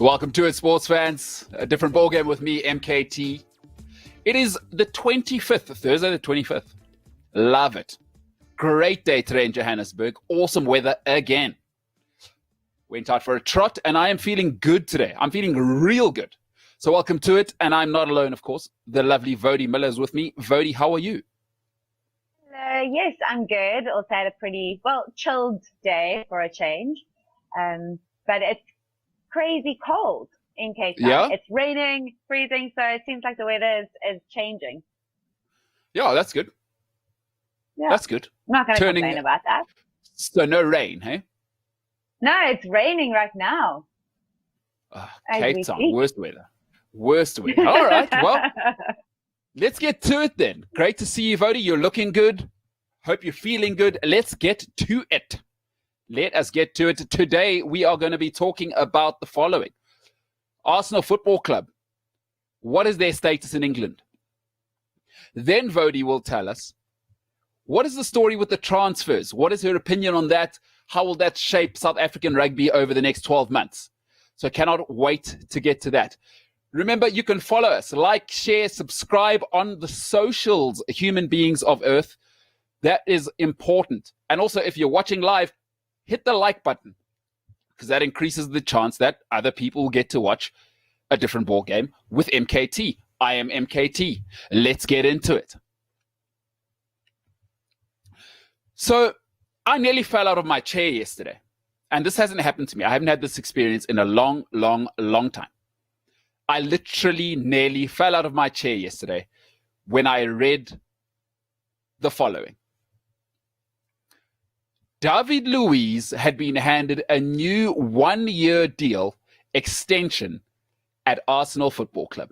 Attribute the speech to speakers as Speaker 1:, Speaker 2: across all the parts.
Speaker 1: Welcome to it, sports fans. A different ballgame with me, MKT. It is the 25th, Thursday the 25th. Love it. Great day today in Johannesburg. Awesome weather again. Went out for a trot and I am feeling good today. I'm feeling real good. So welcome to it. And I'm not alone, of course. The lovely Woude Muller is with me. Woude, how are you?
Speaker 2: Hello. Yes, I'm good. Also had a pretty, chilled day for a change. But it's crazy cold in Cape Town.
Speaker 1: Yeah?
Speaker 2: It's raining, freezing, so it seems like the weather is changing.
Speaker 1: Yeah, that's good.
Speaker 2: Yeah.
Speaker 1: That's good.
Speaker 2: I'm not going to complain about that.
Speaker 1: So no rain, hey?
Speaker 2: No, it's raining right now.
Speaker 1: Cape Town, worst weather. Worst weather. All right, well, let's get to it then. Great to see you, Woude. You're looking good. Hope you're feeling good. Let's get to it. Let us get to it. Today, we are going to be talking about the following. Arsenal Football Club. What is their status in England? Then Woude will tell us, what is the story with the transfers? What is her opinion on that? How will that shape South African rugby over the next 12 months? So cannot wait to get to that. Remember, you can follow us, like, share, subscribe on the socials, Human Beings of Earth. That is important. And also, if you're watching live, hit the like button, because that increases the chance that other people will get to watch a different ball game with MKT. I am MKT. Let's get into it. So I nearly fell out of my chair yesterday. And this hasn't happened to me. I haven't had this experience in a long, long, long time. I literally nearly fell out of my chair yesterday when I read the following. David Luiz had been handed a new one-year deal extension at Arsenal Football Club.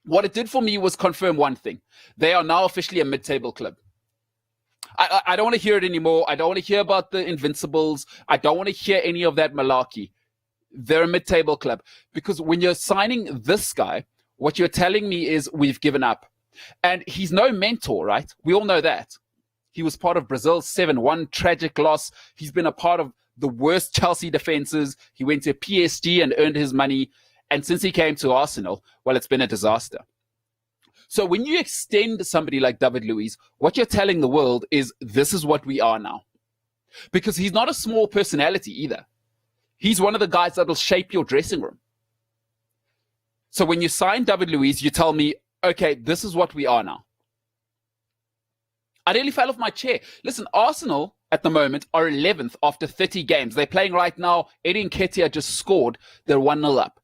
Speaker 1: What it did for me was confirm one thing. They are now officially a mid-table club. I don't want to hear it anymore. I don't want to hear about the Invincibles. I don't want to hear any of that malarkey. They're a mid-table club. Because when you're signing this guy, what you're telling me is we've given up. And he's no mentor, right? We all know that. He was part of Brazil's 7-1 tragic loss. He's been a part of the worst Chelsea defenses. He went to PSG and earned his money. And since he came to Arsenal, well, it's been a disaster. So when you extend somebody like David Luiz, what you're telling the world is this is what we are now. Because he's not a small personality either. He's one of the guys that will shape your dressing room. So when you sign David Luiz, you tell me, okay, this is what we are now. I nearly fell off my chair. Listen, Arsenal at the moment are 11th after 30 games. They're playing right now. Eddie Nketiah just scored. They're 1-0 up.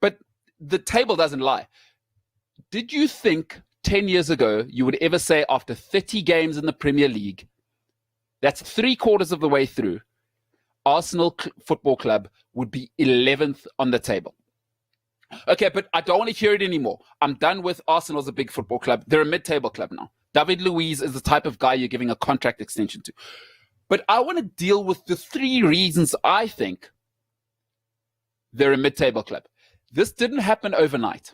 Speaker 1: But the table doesn't lie. Did you think 10 years ago you would ever say after 30 games in the Premier League, that's 3/4 of the way through, Arsenal Football Club would be 11th on the table? Okay, but I don't want to hear it anymore. I'm done with Arsenal as a big football club. They're a mid-table club now. David Luiz is the type of guy you're giving a contract extension to. But I want to deal with the 3 reasons I think they're a mid-table club. This didn't happen overnight.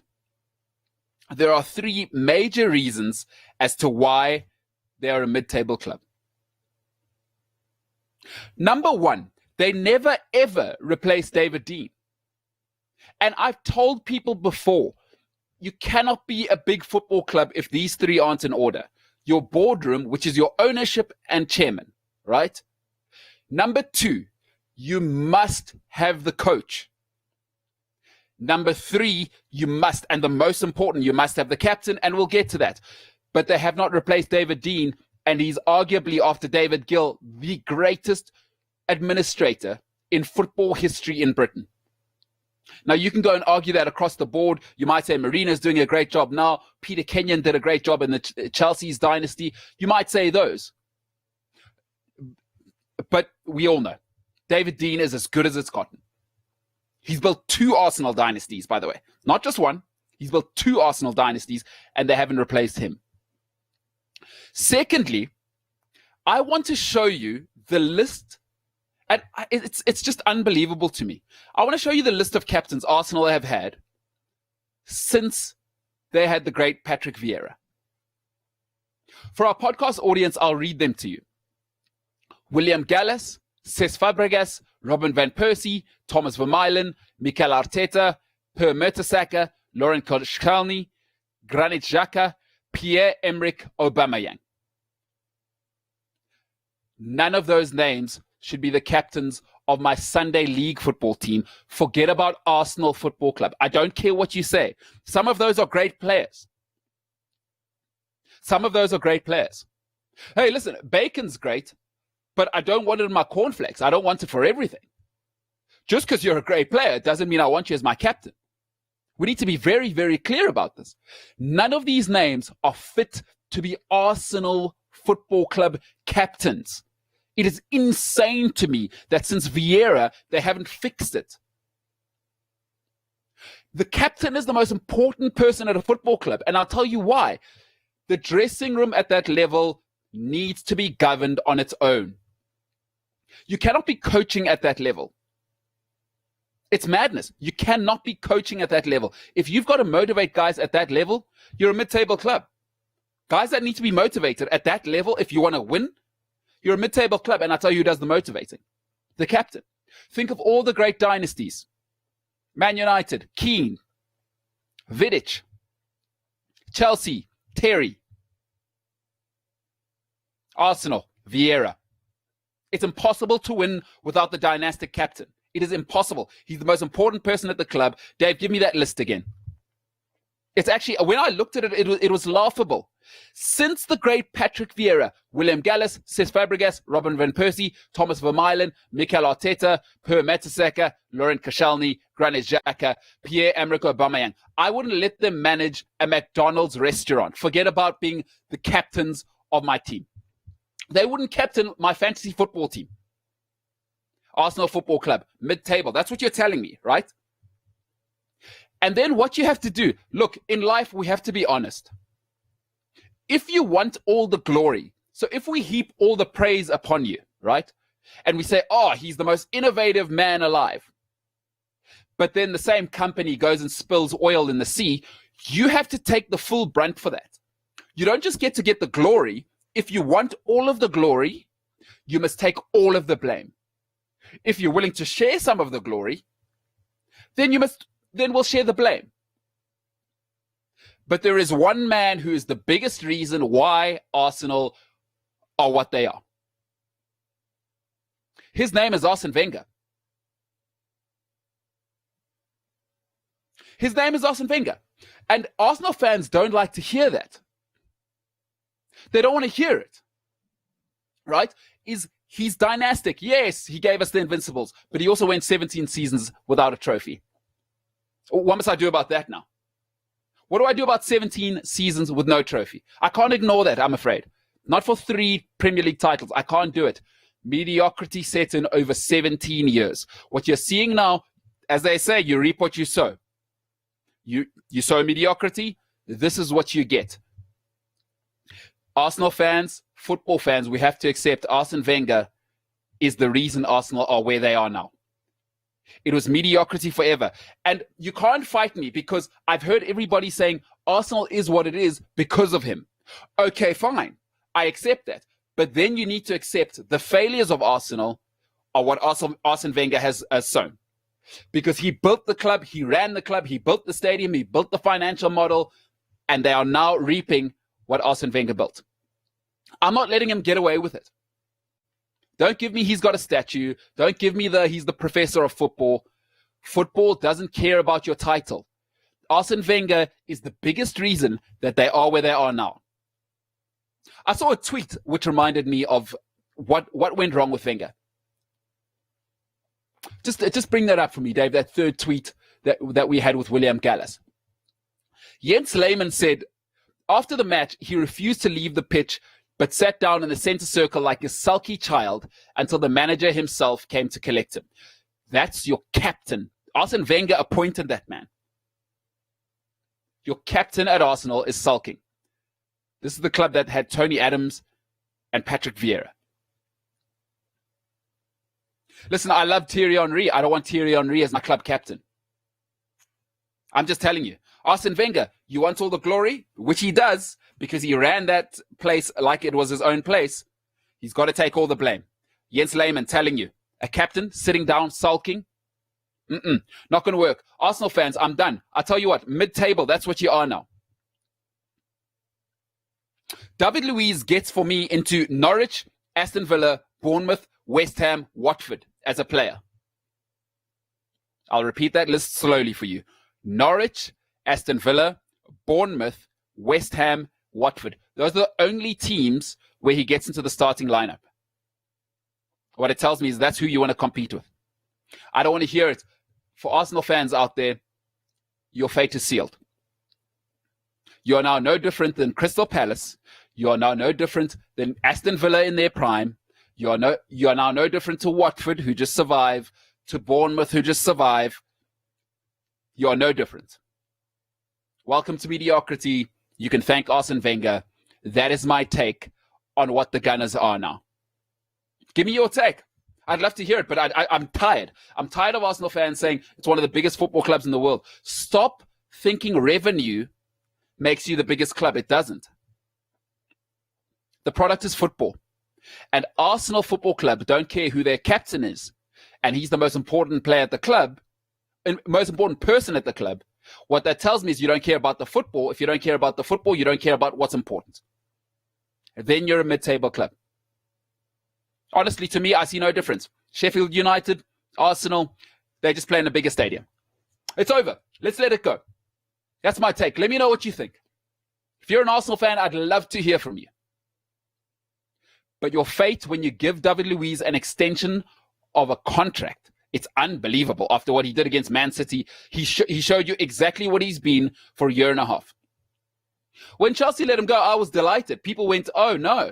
Speaker 1: There are 3 major reasons as to why they are a mid-table club. Number 1, they never ever replaced David Dein. And I've told people before, you cannot be a big football club if these 3 aren't in order. Your boardroom, which is your ownership and chairman, right? Number 2, you must have the coach. Number 3, you must, and the most important, you must have the captain, and we'll get to that. But they have not replaced David Dein, and he's arguably, after David Gill, the greatest administrator in football history in Britain. Now, you can go and argue that across the board. You might say Marina's doing a great job now. Peter Kenyon did a great job in the Chelsea's dynasty. You might say those. But we all know, David Dein is as good as it's gotten. He's built 2 Arsenal dynasties, by the way. Not just one. He's built 2 Arsenal dynasties, and they haven't replaced him. Secondly, I want to show you the list. And it's just unbelievable to me. I want to show you the list of captains Arsenal have had since they had the great Patrick Vieira. For our podcast audience, I'll read them to you. William Gallas, Cesc Fabregas, Robin van Persie, Thomas Vermaelen, Mikel Arteta, Per Mertesacker, Laurent Koscielny, Granit Xhaka, Pierre-Emerick Aubameyang. None of those names should be the captains of my Sunday league football team. Forget about Arsenal Football Club. I don't care what you say. Some of those are great players. Hey, listen, bacon's great, but I don't want it in my cornflakes. I don't want it for everything. Just because you're a great player doesn't mean I want you as my captain. We need to be very, very clear about this. None of these names are fit to be Arsenal Football Club captains. It is insane to me that since Vieira, they haven't fixed it. The captain is the most important person at a football club, and I'll tell you why. The dressing room at that level needs to be governed on its own. You cannot be coaching at that level. It's madness. You cannot be coaching at that level. If you've got to motivate guys at that level, you're a mid-table club. Guys that need to be motivated at that level, if you want to win, you're a mid-table club, and I'll tell you who does the motivating. The captain. Think of all the great dynasties. Man United, Keane, Vidic, Chelsea, Terry, Arsenal, Vieira. It's impossible to win without the dynastic captain. It is impossible. He's the most important person at the club. Dave, give me that list again. It's actually, when I looked at it, it was laughable. Since the great Patrick Vieira, William Gallas, Cesc Fabregas, Robin van Persie, Thomas Vermaelen, Mikel Arteta, Per Mertesacker, Laurent Koscielny, Granit Xhaka, Pierre-Emerick Aubameyang, I wouldn't let them manage a McDonald's restaurant. Forget about being the captains of my team. They wouldn't captain my fantasy football team. Arsenal Football Club, mid-table. That's what you're telling me, right? And then what you have to do, look, in life, we have to be honest. If you want all the glory, so if we heap all the praise upon you, right? And we say, oh, he's the most innovative man alive. But then the same company goes and spills oil in the sea, you have to take the full brunt for that. You don't just get the glory. If you want all of the glory, you must take all of the blame. If you're willing to share some of the glory, then we'll share the blame. But there is one man who is the biggest reason why Arsenal are what they are. His name is Arsene Wenger. His name is Arsene Wenger. And Arsenal fans don't like to hear that. They don't want to hear it. Right? He's dynastic. Yes, he gave us the Invincibles, but he also went 17 seasons without a trophy. What must I do about that now? What do I do about 17 seasons with no trophy? I can't ignore that, I'm afraid. Not for 3 Premier League titles. I can't do it. Mediocrity set in over 17 years. What you're seeing now, as they say, you reap what you sow. You sow mediocrity, this is what you get. Arsenal fans, football fans, we have to accept Arsene Wenger is the reason Arsenal are where they are now. It was mediocrity forever. And you can't fight me because I've heard everybody saying Arsenal is what it is because of him. Okay, fine. I accept that. But then you need to accept the failures of Arsenal are what Arsene Wenger has sown. Because he built the club, he ran the club, he built the stadium, he built the financial model, and they are now reaping what Arsene Wenger built. I'm not letting him get away with it. Don't give me he's got a statue. Don't give me he's the professor of football. Football doesn't care about your title. Arsene Wenger is the biggest reason that they are where they are now. I saw a tweet which reminded me of what went wrong with Wenger. Just bring that up for me, Dave, that third tweet that we had with William Gallas. Jens Lehmann said, after the match, he refused to leave the pitch, but sat down in the center circle like a sulky child until the manager himself came to collect him. That's your captain. Arsene Wenger appointed that man. Your captain at Arsenal is sulking. This is the club that had Tony Adams and Patrick Vieira. Listen, I love Thierry Henry. I don't want Thierry Henry as my club captain. I'm just telling you. Arsene Wenger, you want all the glory? Which he does, because he ran that place like it was his own place. He's got to take all the blame. Jens Lehmann telling you, a captain sitting down, sulking. Not going to work. Arsenal fans, I'm done. I tell you what, mid-table, that's what you are now. David Luiz gets for me into Norwich, Aston Villa, Bournemouth, West Ham, Watford as a player. I'll repeat that list slowly for you. Norwich, Aston Villa, Bournemouth, West Ham, Watford. Those are the only teams where he gets into the starting lineup. What it tells me is that's who you want to compete with. I don't want to hear it. For Arsenal fans out there, your fate is sealed. You are now no different than Crystal Palace. You are now no different than Aston Villa in their prime. You are now no different to Watford, who just survive, to Bournemouth, who just survive. You are no different. Welcome to mediocrity. You can thank Arsene Wenger. That is my take on what the Gunners are now. Give me your take. I'd love to hear it, but I'm tired. I'm tired of Arsenal fans saying it's one of the biggest football clubs in the world. Stop thinking revenue makes you the biggest club. It doesn't. The product is football. And Arsenal Football Club don't care who their captain is. And he's the most important player at the club, and most important person at the club. What that tells me is you don't care about the football. If you don't care about the football, you don't care about what's important. Then you're a mid-table club. Honestly, to me, I see no difference. Sheffield United, Arsenal, they just play in a bigger stadium. It's over. Let's let it go. That's my take. Let me know what you think. If you're an Arsenal fan, I'd love to hear from you. But your fate when you give David Luiz an extension of a contract, it's unbelievable. After what he did against Man City, he showed you exactly what he's been for a year and a half. When Chelsea let him go, I was delighted. People went, oh no.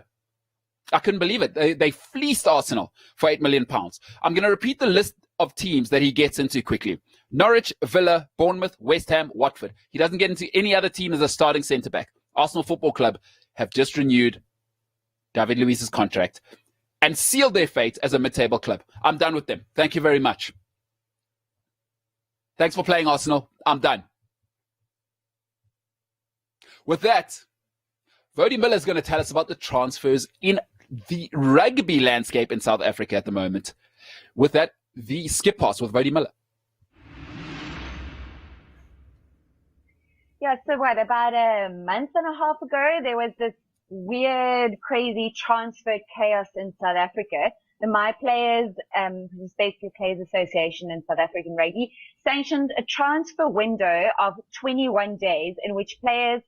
Speaker 1: I couldn't believe it. They fleeced Arsenal for £8 million. I'm going to repeat the list of teams that he gets into quickly. Norwich, Villa, Bournemouth, West Ham, Watford. He doesn't get into any other team as a starting centre-back. Arsenal Football Club have just renewed David Luiz's contract and sealed their fate as a mid-table club. I'm done with them. Thank you very much. Thanks for playing, Arsenal. I'm done. With that, Woude Muller is going to tell us about the transfers in the rugby landscape in South Africa at the moment. With that, the skip pass with Woude Muller.
Speaker 2: Yeah, so about a month and a half ago, there was this weird, crazy transfer chaos in South Africa. The My Players, which is basically Players Association in South African rugby, sanctioned a transfer window of 21 days in which players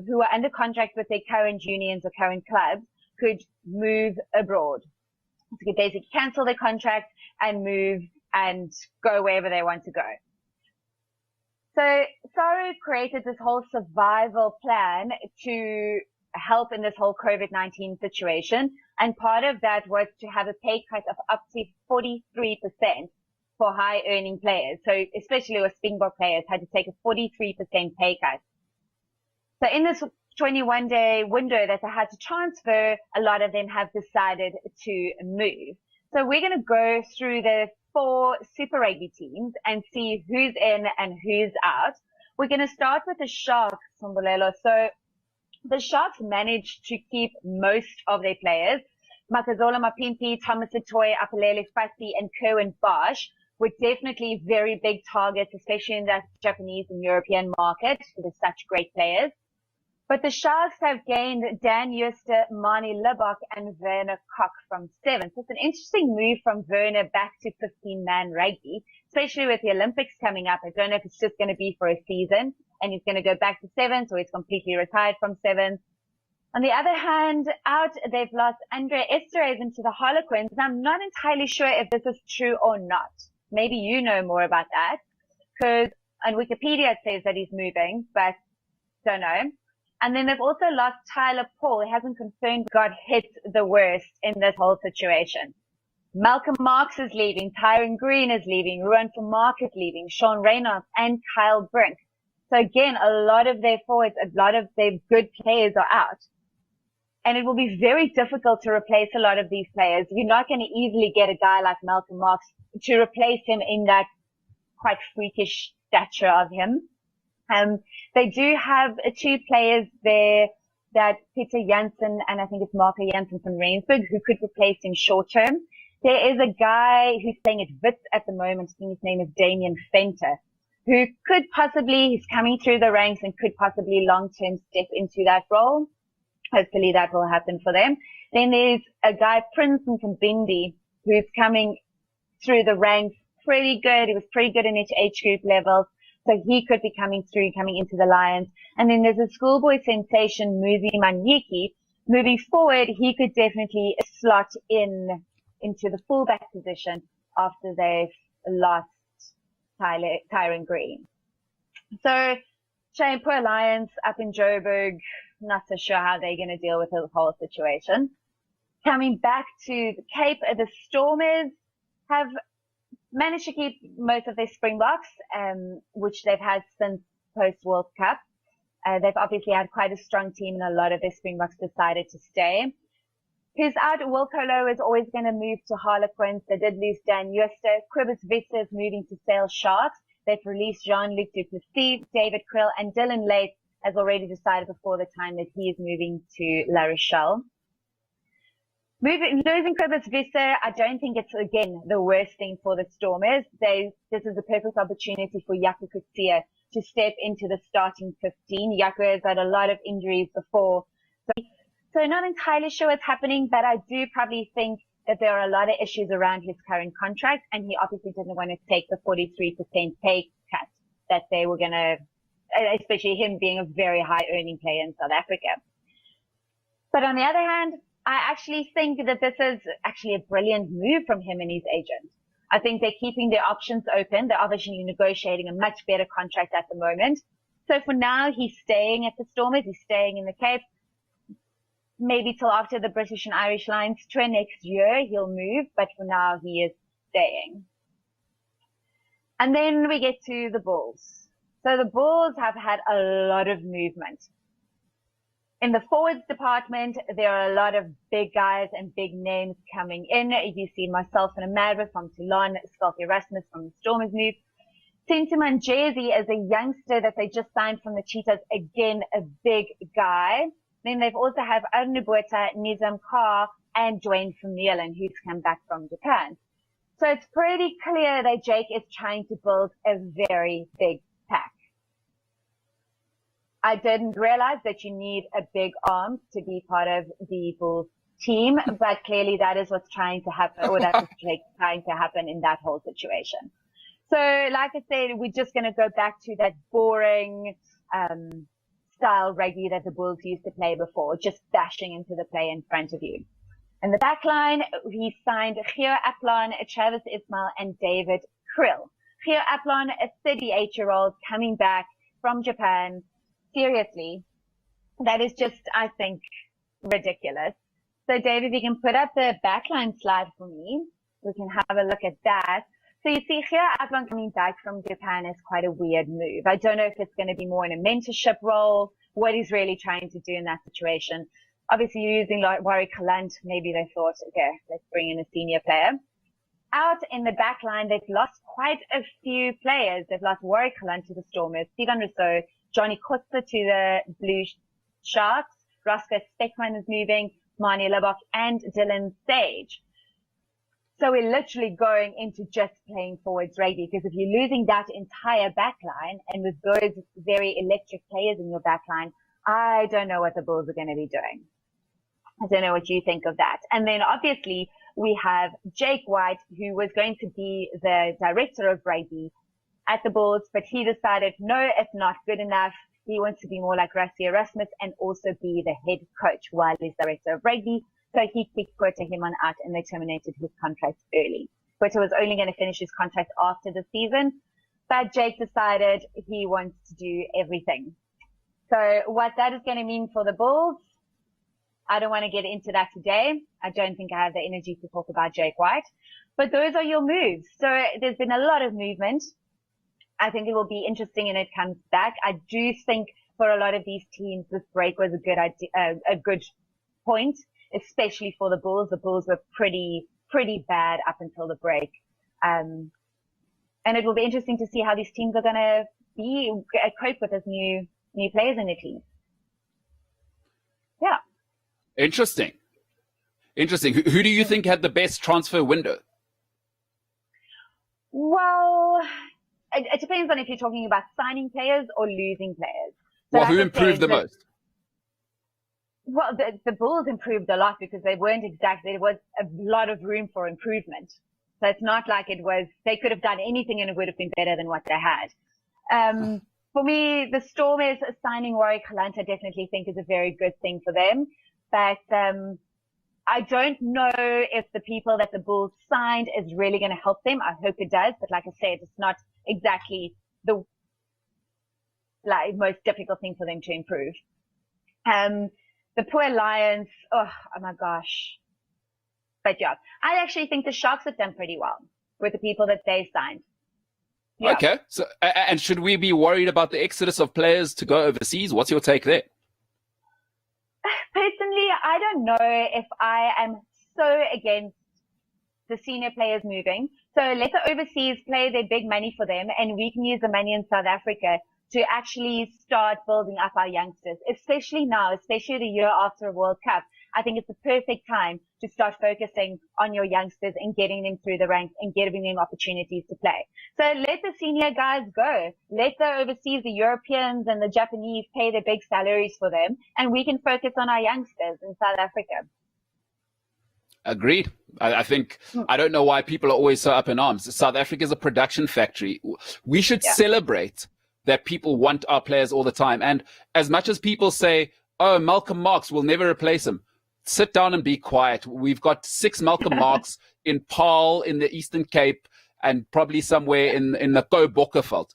Speaker 2: who are under contract with their current unions or current clubs could move abroad. So they could basically cancel their contract and move and go wherever they want to go. So SARU created this whole survival plan to help in this whole COVID-19 situation. And part of that was to have a pay cut of up to 43% for high earning players. So especially with Springbok players had to take a 43% pay cut. So in this 21-day window that they had to transfer, a lot of them have decided to move. So we're going to go through the 4 Super Rugby teams and see who's in and who's out. We're going to start with the Sharks, Sombolelo. So the Sharks managed to keep most of their players. Makazola Mapimpi, Thomas Itoy, Apelele Fasi, and Kerwin Bosch were definitely very big targets, especially in that Japanese and European market. They're such great players. But the Sharks have gained Dan Jooste, Mani Libbok, and Werner Kok from 7. So it's an interesting move from Werner back to 15-man rugby, especially with the Olympics coming up. I don't know if it's just going to be for a season and he's going to go back to 7, so he's completely retired from 7. On the other hand, out, they've lost Andre Esterhazy to the Harlequins. And I'm not entirely sure if this is true or not. Maybe you know more about that, because on Wikipedia it says that he's moving, but don't know. And then they've also lost Tyler Paul. He hasn't confirmed got hit the worst in this whole situation. Malcolm Marx is leaving. Tyron Green is leaving. Ruan Vermaak is leaving. Sean Reynolds and Kyle Brink. So again, a lot of their forwards, a lot of their good players are out. And it will be very difficult to replace a lot of these players. You're not going to easily get a guy like Malcolm Marx to replace him in that quite freakish stature of him. They do have 2 players there that Peter Janssen and I think it's Marco Janssen from Rensburg who could replace him short term. There is a guy who's playing at Wits at the moment. I think his name is Damien Fenter, who could possibly, he's coming through the ranks and could possibly long-term step into that role. Hopefully that will happen for them. Then there's a guy, Prince Bindi, who's coming through the ranks pretty good. He was pretty good in age group levels. So he could be coming into the Lions. And then there's a schoolboy sensation, Muzi Manyiki. Moving forward, he could definitely slot into the fullback position after they've lost Tyron Green. So, shame, poor Lions up in Joburg. Not so sure how they're going to deal with the whole situation. Coming back to the Cape, the Stormers have managed to keep most of their Springboks, which they've had since post-World Cup. They've obviously had quite a strong team, and a lot of their Springboks decided to stay. Who's out? Wilkolo is always going to move to Harlequins. They did lose Dan Jooste. Quibus Vista is moving to Sale Sharks. They've released Jean-Luc Duplessis, David Krill, and Dylan Late has already decided before the time that he is moving to La Rochelle. Losing Quibus Vista, I don't think it's, again, the worst thing for the Stormers. This is a perfect opportunity for Jaco Kutsia to step into the starting 15. Jaco has had a lot of injuries before. So not entirely sure what's happening, but I do probably think that there are a lot of issues around his current contract, and he obviously didn't want to take the 43% pay cut that they were going to, especially him being a very high earning player in South Africa. But on the other hand, I actually think that this is actually a brilliant move from him and his agent. I think they're keeping their options open. They're obviously negotiating a much better contract at the moment. So for now, he's staying at the Stormers. He's staying in the Cape. Maybe till after the British and Irish Lions tour next year, he'll move. But for now, he is staying. And then we get to the Bulls. So the Bulls have had a lot of movement. In the forwards department, there are a lot of big guys and big names coming in. You see myself and Amadra from Toulon, Schalk Erasmus from the Stormers move. Tintuman Jezi is a youngster that they just signed from the Cheetahs. Again, a big guy. Then they've also have Arnubueta, Nizam Kar, and Dwayne Vermeulen, who's come back from Japan. So it's pretty clear that Jake is trying to build a very big pack. I didn't realize that you need a big arm to be part of the Bulls team, but clearly that is what's trying to happen, or that's what's trying to happen in that whole situation. So, like I said, we're just going to go back to that boring style rugby that the Bulls used to play before, just dashing into the play in front of you. In the back line, he signed Gio Aplan, Travis Ismail, and David Krill. Gio Aplan, a 38-year-old coming back from Japan. Seriously, that is just, I think, ridiculous. So, David, if you can put up the backline slide for me, we can have a look at that. So you see here, Adlan coming back from Japan is quite a weird move. I don't know if it's going to be more in a mentorship role, what he's really trying to do in that situation. Obviously, using like Warwick Kalant, maybe they thought, okay, let's bring in a senior player. Out in the back line, they've lost quite a few players. They've lost Warwick Kalant to the Stormers, Steven Rousseau, Johnny Kotze to the Blue Sharks, Roscoe Speckman is moving, Mani Lebok, and Dylan Sage. So we're literally going into just playing forwards rugby, because if you're losing that entire back line and with those very electric players in your back line, I don't know what the Bulls are going to be doing. I don't know what you think of that. And then obviously we have Jake White, who was going to be the director of rugby at the Bulls, but he decided, no, it's not good enough. He wants to be more like Rassie Erasmus and also be the head coach while he's director of rugby. So he kicked Quetta him on out and they terminated his contract early. Quetta was only going to finish his contract after the season, but Jake decided he wants to do everything. So what that is going to mean for the Bulls, I don't want to get into that today. I don't think I have the energy to talk about Jake White, but those are your moves. So there's been a lot of movement. I think it will be interesting when it comes back. I do think for a lot of these teams, this break was a good idea, a good point, especially for the Bulls. The Bulls were pretty bad up until the break. And it will be interesting to see how these teams are going to cope with this new players in the team. Yeah.
Speaker 1: Interesting. Who do you think had the best transfer window?
Speaker 2: Well, it depends on if you're talking about signing players or losing players. So
Speaker 1: Well, who improved the most?
Speaker 2: Well, the Bulls improved a lot because there was a lot of room for improvement. So it's not like they could have done anything and it would have been better than what they had. For me, the Stormers signing Warwick Kalanta, I definitely think is a very good thing for them. But, I don't know if the people that the Bulls signed is really going to help them. I hope it does. But like I said, it's not exactly the most difficult thing for them to improve. The poor Lions, oh my gosh. But yeah, I actually think the Sharks have done pretty well with the people that they signed. Yeah.
Speaker 1: Okay. So, and should we be worried about the exodus of players to go overseas? What's your take there?
Speaker 2: Personally, I don't know if I am so against the senior players moving. So let the overseas play their big money for them, and we can use the money in South Africa to actually start building up our youngsters, especially now, especially the year after a World Cup. I think it's the perfect time to start focusing on your youngsters and getting them through the ranks and giving them opportunities to play. So let the senior guys go. Let the overseas, the Europeans and the Japanese pay their big salaries for them, and we can focus on our youngsters in South Africa.
Speaker 1: Agreed. I think, I don't know why people are always so up in arms. South Africa is a production factory. We should celebrate that people want our players all the time. And as much as people say, oh, Malcolm Marx will never replace him, sit down and be quiet. We've got 6 Malcolm Marx in Paarl, in the Eastern Cape, and probably somewhere in the Bokkerveld.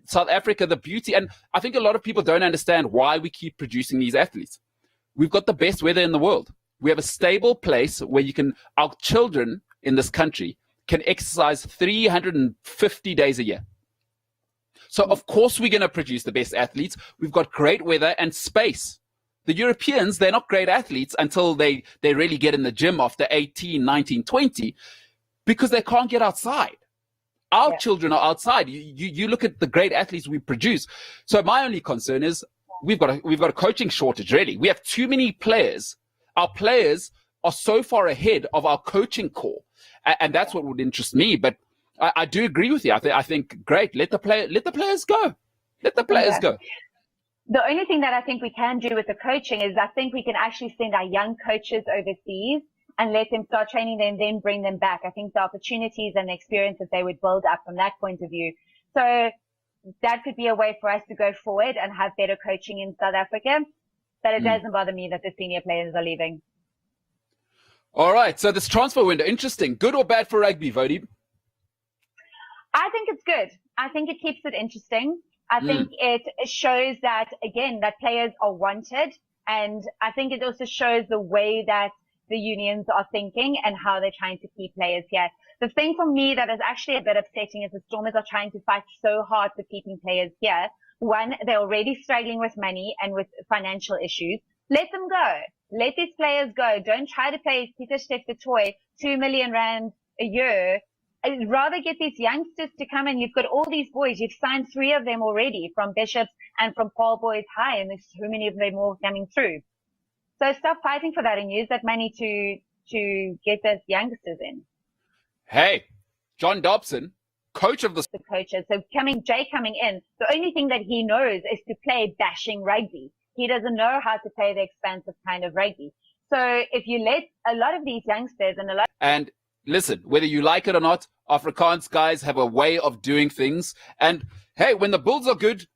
Speaker 1: South Africa, the beauty, and I think a lot of people don't understand why we keep producing these athletes. We've got the best weather in the world. We have a stable place where our children in this country can exercise 350 days a year. So of course we're going to produce the best athletes. We've got great weather and space. The Europeans, they're not great athletes until they really get in the gym after 18, 19, 20, because they can't get outside. Our children are outside. You look at the great athletes we produce. So my only concern is we've got a coaching shortage, really. We have too many players. Our players are so far ahead of our coaching core. And that's what would interest me. But I do agree with you. I think great. Let the players go. Let the players go.
Speaker 2: The only thing that I think we can do with the coaching is I think we can actually send our young coaches overseas and let them start training them, then bring them back. I think the opportunities and the experience that they would build up from that point of view. So that could be a way for us to go forward and have better coaching in South Africa. But it doesn't bother me that the senior players are leaving.
Speaker 1: All right. So this transfer window, interesting. Good or bad for rugby, Woude?
Speaker 2: I think it's good. I think it keeps it interesting. I think it shows that, again, that players are wanted. And I think it also shows the way that the unions are thinking and how they're trying to keep players here. The thing for me that is actually a bit upsetting is the Stormers are trying to fight so hard for keeping players here. One, they're already struggling with money and with financial issues. Let them go. Let these players go. Don't try to pay Peter Steph the toy 2 million rand a year. I'd rather get these youngsters to come in. You've got all these boys. You've signed 3 of them already from Bishops and from Paul Boys High, and there's so many of them more coming through. So stop fighting for that and use that money to get those youngsters in.
Speaker 1: Hey, John Dobson, coach of the
Speaker 2: coaches. So Jay coming in, the only thing that he knows is to play bashing rugby. He doesn't know how to play the expansive kind of rugby. So if you let a lot of these youngsters
Speaker 1: and listen, whether you like it or not, Afrikaans guys have a way of doing things. And hey, when the Bulls are good,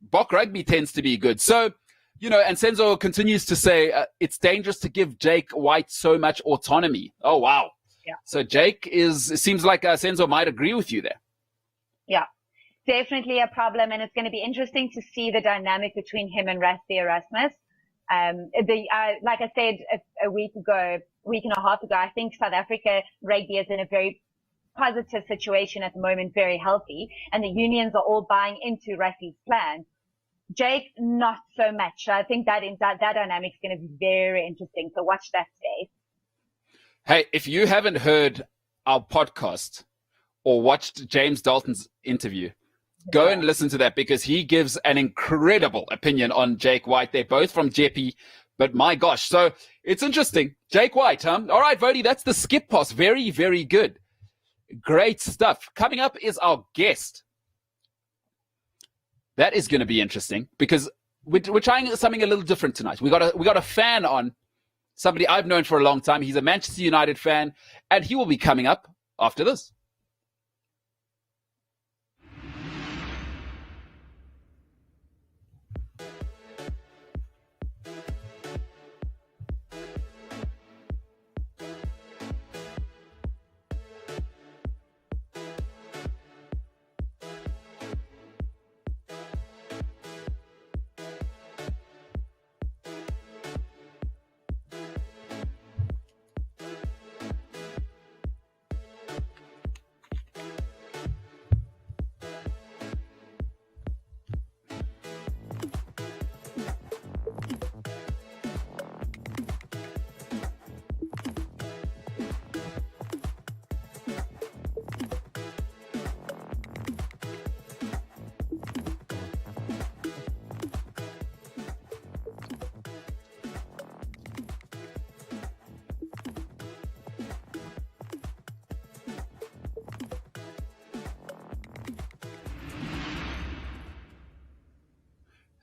Speaker 1: Bok rugby tends to be good. So, and Senzo continues to say it's dangerous to give Jake White so much autonomy. Oh, wow.
Speaker 2: Yeah. So
Speaker 1: Jake it seems like Senzo might agree with you there.
Speaker 2: Yeah, definitely a problem. And it's going to be interesting to see the dynamic between him and Rusty Erasmus. Like I said a week and a half ago, I think South Africa rugby is in a very positive situation at the moment, very healthy, and the unions are all buying into Rusty's plan. Jake, not so much. So I think that dynamic is going to be very interesting. So watch that space.
Speaker 1: Hey, if you haven't heard our podcast or watched James Dalton's interview, go and listen to that because he gives an incredible opinion on Jake White. They're both from Jeppe, But my gosh, so it's interesting. Jake White, huh? All right, Vody, that's the skip pass. Very, very good. Great stuff. Coming up is our guest. That is going to be interesting because we're trying something a little different tonight. We got a fan on, somebody I've known for a long time. He's a Manchester United fan, and he will be coming up after this.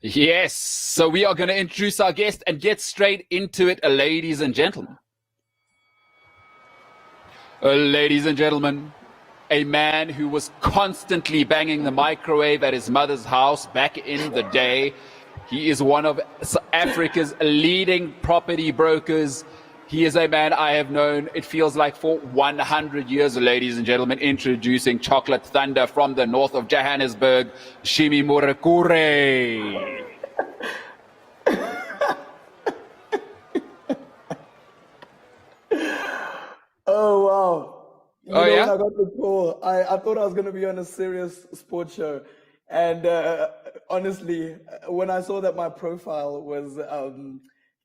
Speaker 1: Yes, so we are going to introduce our guest and get straight into it, ladies and gentlemen. Ladies and gentlemen, a man who was constantly banging the microwave at his mother's house back in the day. He is one of Africa's leading property brokers. He is a man I have known, it feels like, for 100 years, ladies and gentlemen. Introducing Chocolate Thunder from the north of Johannesburg, Shimi Morekure.
Speaker 3: Oh, wow.
Speaker 1: Oh, yeah?
Speaker 3: When I got the call, I thought I was going to be on a serious sports show. And honestly, when I saw that my profile was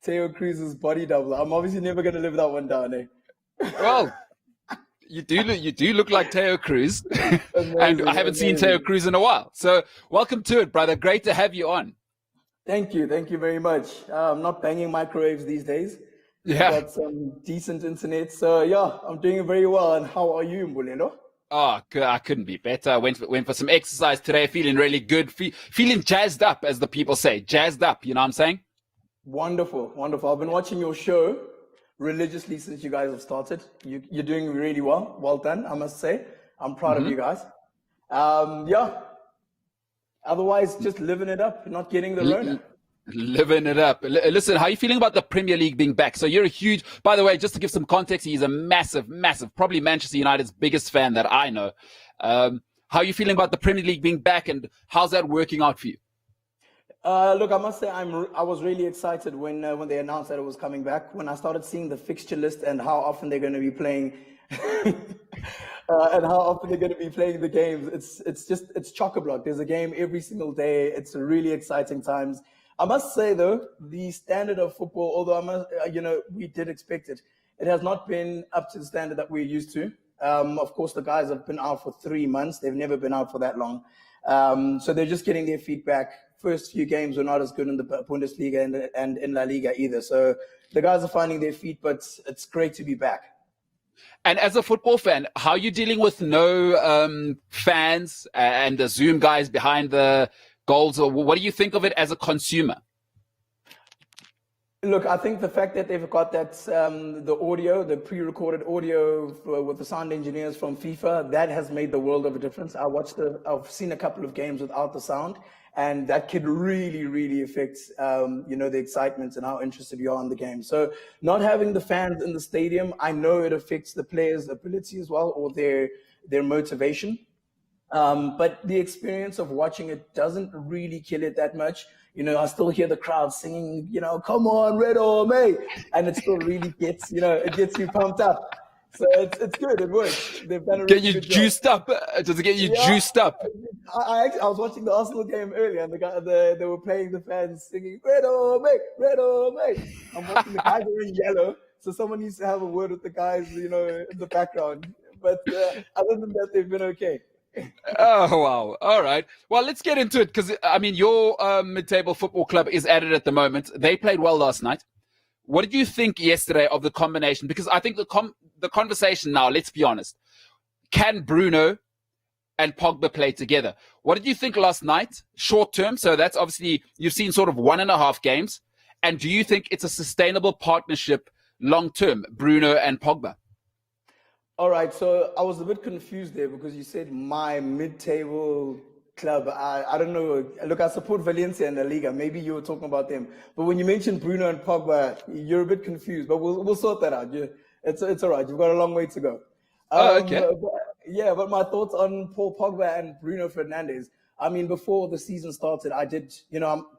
Speaker 3: Teo Cruz's body double, I'm obviously never going to live that one down, eh?
Speaker 1: Well, you do look like Teo Cruz, and I haven't seen Teo Cruz in a while. So welcome to it, brother. Great to have you on.
Speaker 3: Thank you very much. I'm not banging microwaves these days.
Speaker 1: Yeah.
Speaker 3: I've got some decent internet, so yeah, I'm doing very well. And how are you, Mbulelo?
Speaker 1: Oh, I couldn't be better. I went for some exercise today, feeling really good, feeling jazzed up, as the people say. Jazzed up, you know what I'm saying?
Speaker 3: Wonderful. I've been watching your show religiously since you guys have started. You're doing really well. Well done, I must say. I'm proud of you guys. Yeah. Otherwise, just living it up, not getting the Rona.
Speaker 1: Living it up. Listen, how are you feeling about the Premier League being back? So you're a huge, by the way, just to give some context, he's a massive, probably Manchester United's biggest fan that I know. How are you feeling about the Premier League being back, and how's that working out for you?
Speaker 3: Look, I must say I was really excited when they announced that it was coming back. When I started seeing the fixture list and how often they're going to be playing, the games, it's chock-a-block. There's a game every single day. It's really exciting times. I must say though, the standard of football, although we did expect it, it has not been up to the standard that we're used to. Of course, the guys have been out for 3 months. They've never been out for that long. So they're just getting their feet back. First few games were not as good in the Bundesliga and in La Liga either. So the guys are finding their feet, but it's great to be back.
Speaker 1: And as a football fan, how are you dealing with no fans and the Zoom guys behind the goals? Or what do you think of it as a consumer?
Speaker 3: Look, I think the fact that they've got that the pre-recorded audio with the sound engineers from FIFA, that has made the world of a difference. I've seen a couple of games without the sound, and that could really, really affect the excitement and how interested you are in the game. So not having the fans in the stadium, I know it affects the players' ability as well, or their motivation. But the experience of watching it doesn't really kill it that much. I still hear the crowd singing, come on, Red or mate. And it still really gets, it gets you pumped up. So it's good. It works. They've done a really good job.
Speaker 1: Juiced up? Does it get you juiced up?
Speaker 3: I was watching the Arsenal game earlier, and they were playing the fans singing, Red or mate, Red or mate. I'm watching the guys are in yellow. So someone needs to have a word with the guys, in the background. But other than that, they've been okay.
Speaker 1: Oh, wow. All right. Well, let's get into it because, your mid-table football club is at it at the moment. They played well last night. What did you think yesterday of the combination? Because I think the conversation now, let's be honest, can Bruno and Pogba play together? What did you think last night, short term? So that's obviously, you've seen sort of 1.5 games. And do you think it's a sustainable partnership long term, Bruno and Pogba?
Speaker 3: All right, so I was a bit confused there because you said my mid-table club. I don't know. Look, I support Valencia and La Liga. Maybe you were talking about them. But when you mentioned Bruno and Pogba, you're a bit confused. But we'll sort that out. It's all right. You've got a long way to go.
Speaker 1: Okay.
Speaker 3: But my thoughts on Paul Pogba and Bruno Fernandes. I mean, before the season started, I'm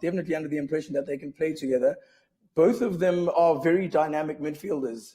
Speaker 3: definitely under the impression that they can play together. Both of them are very dynamic midfielders.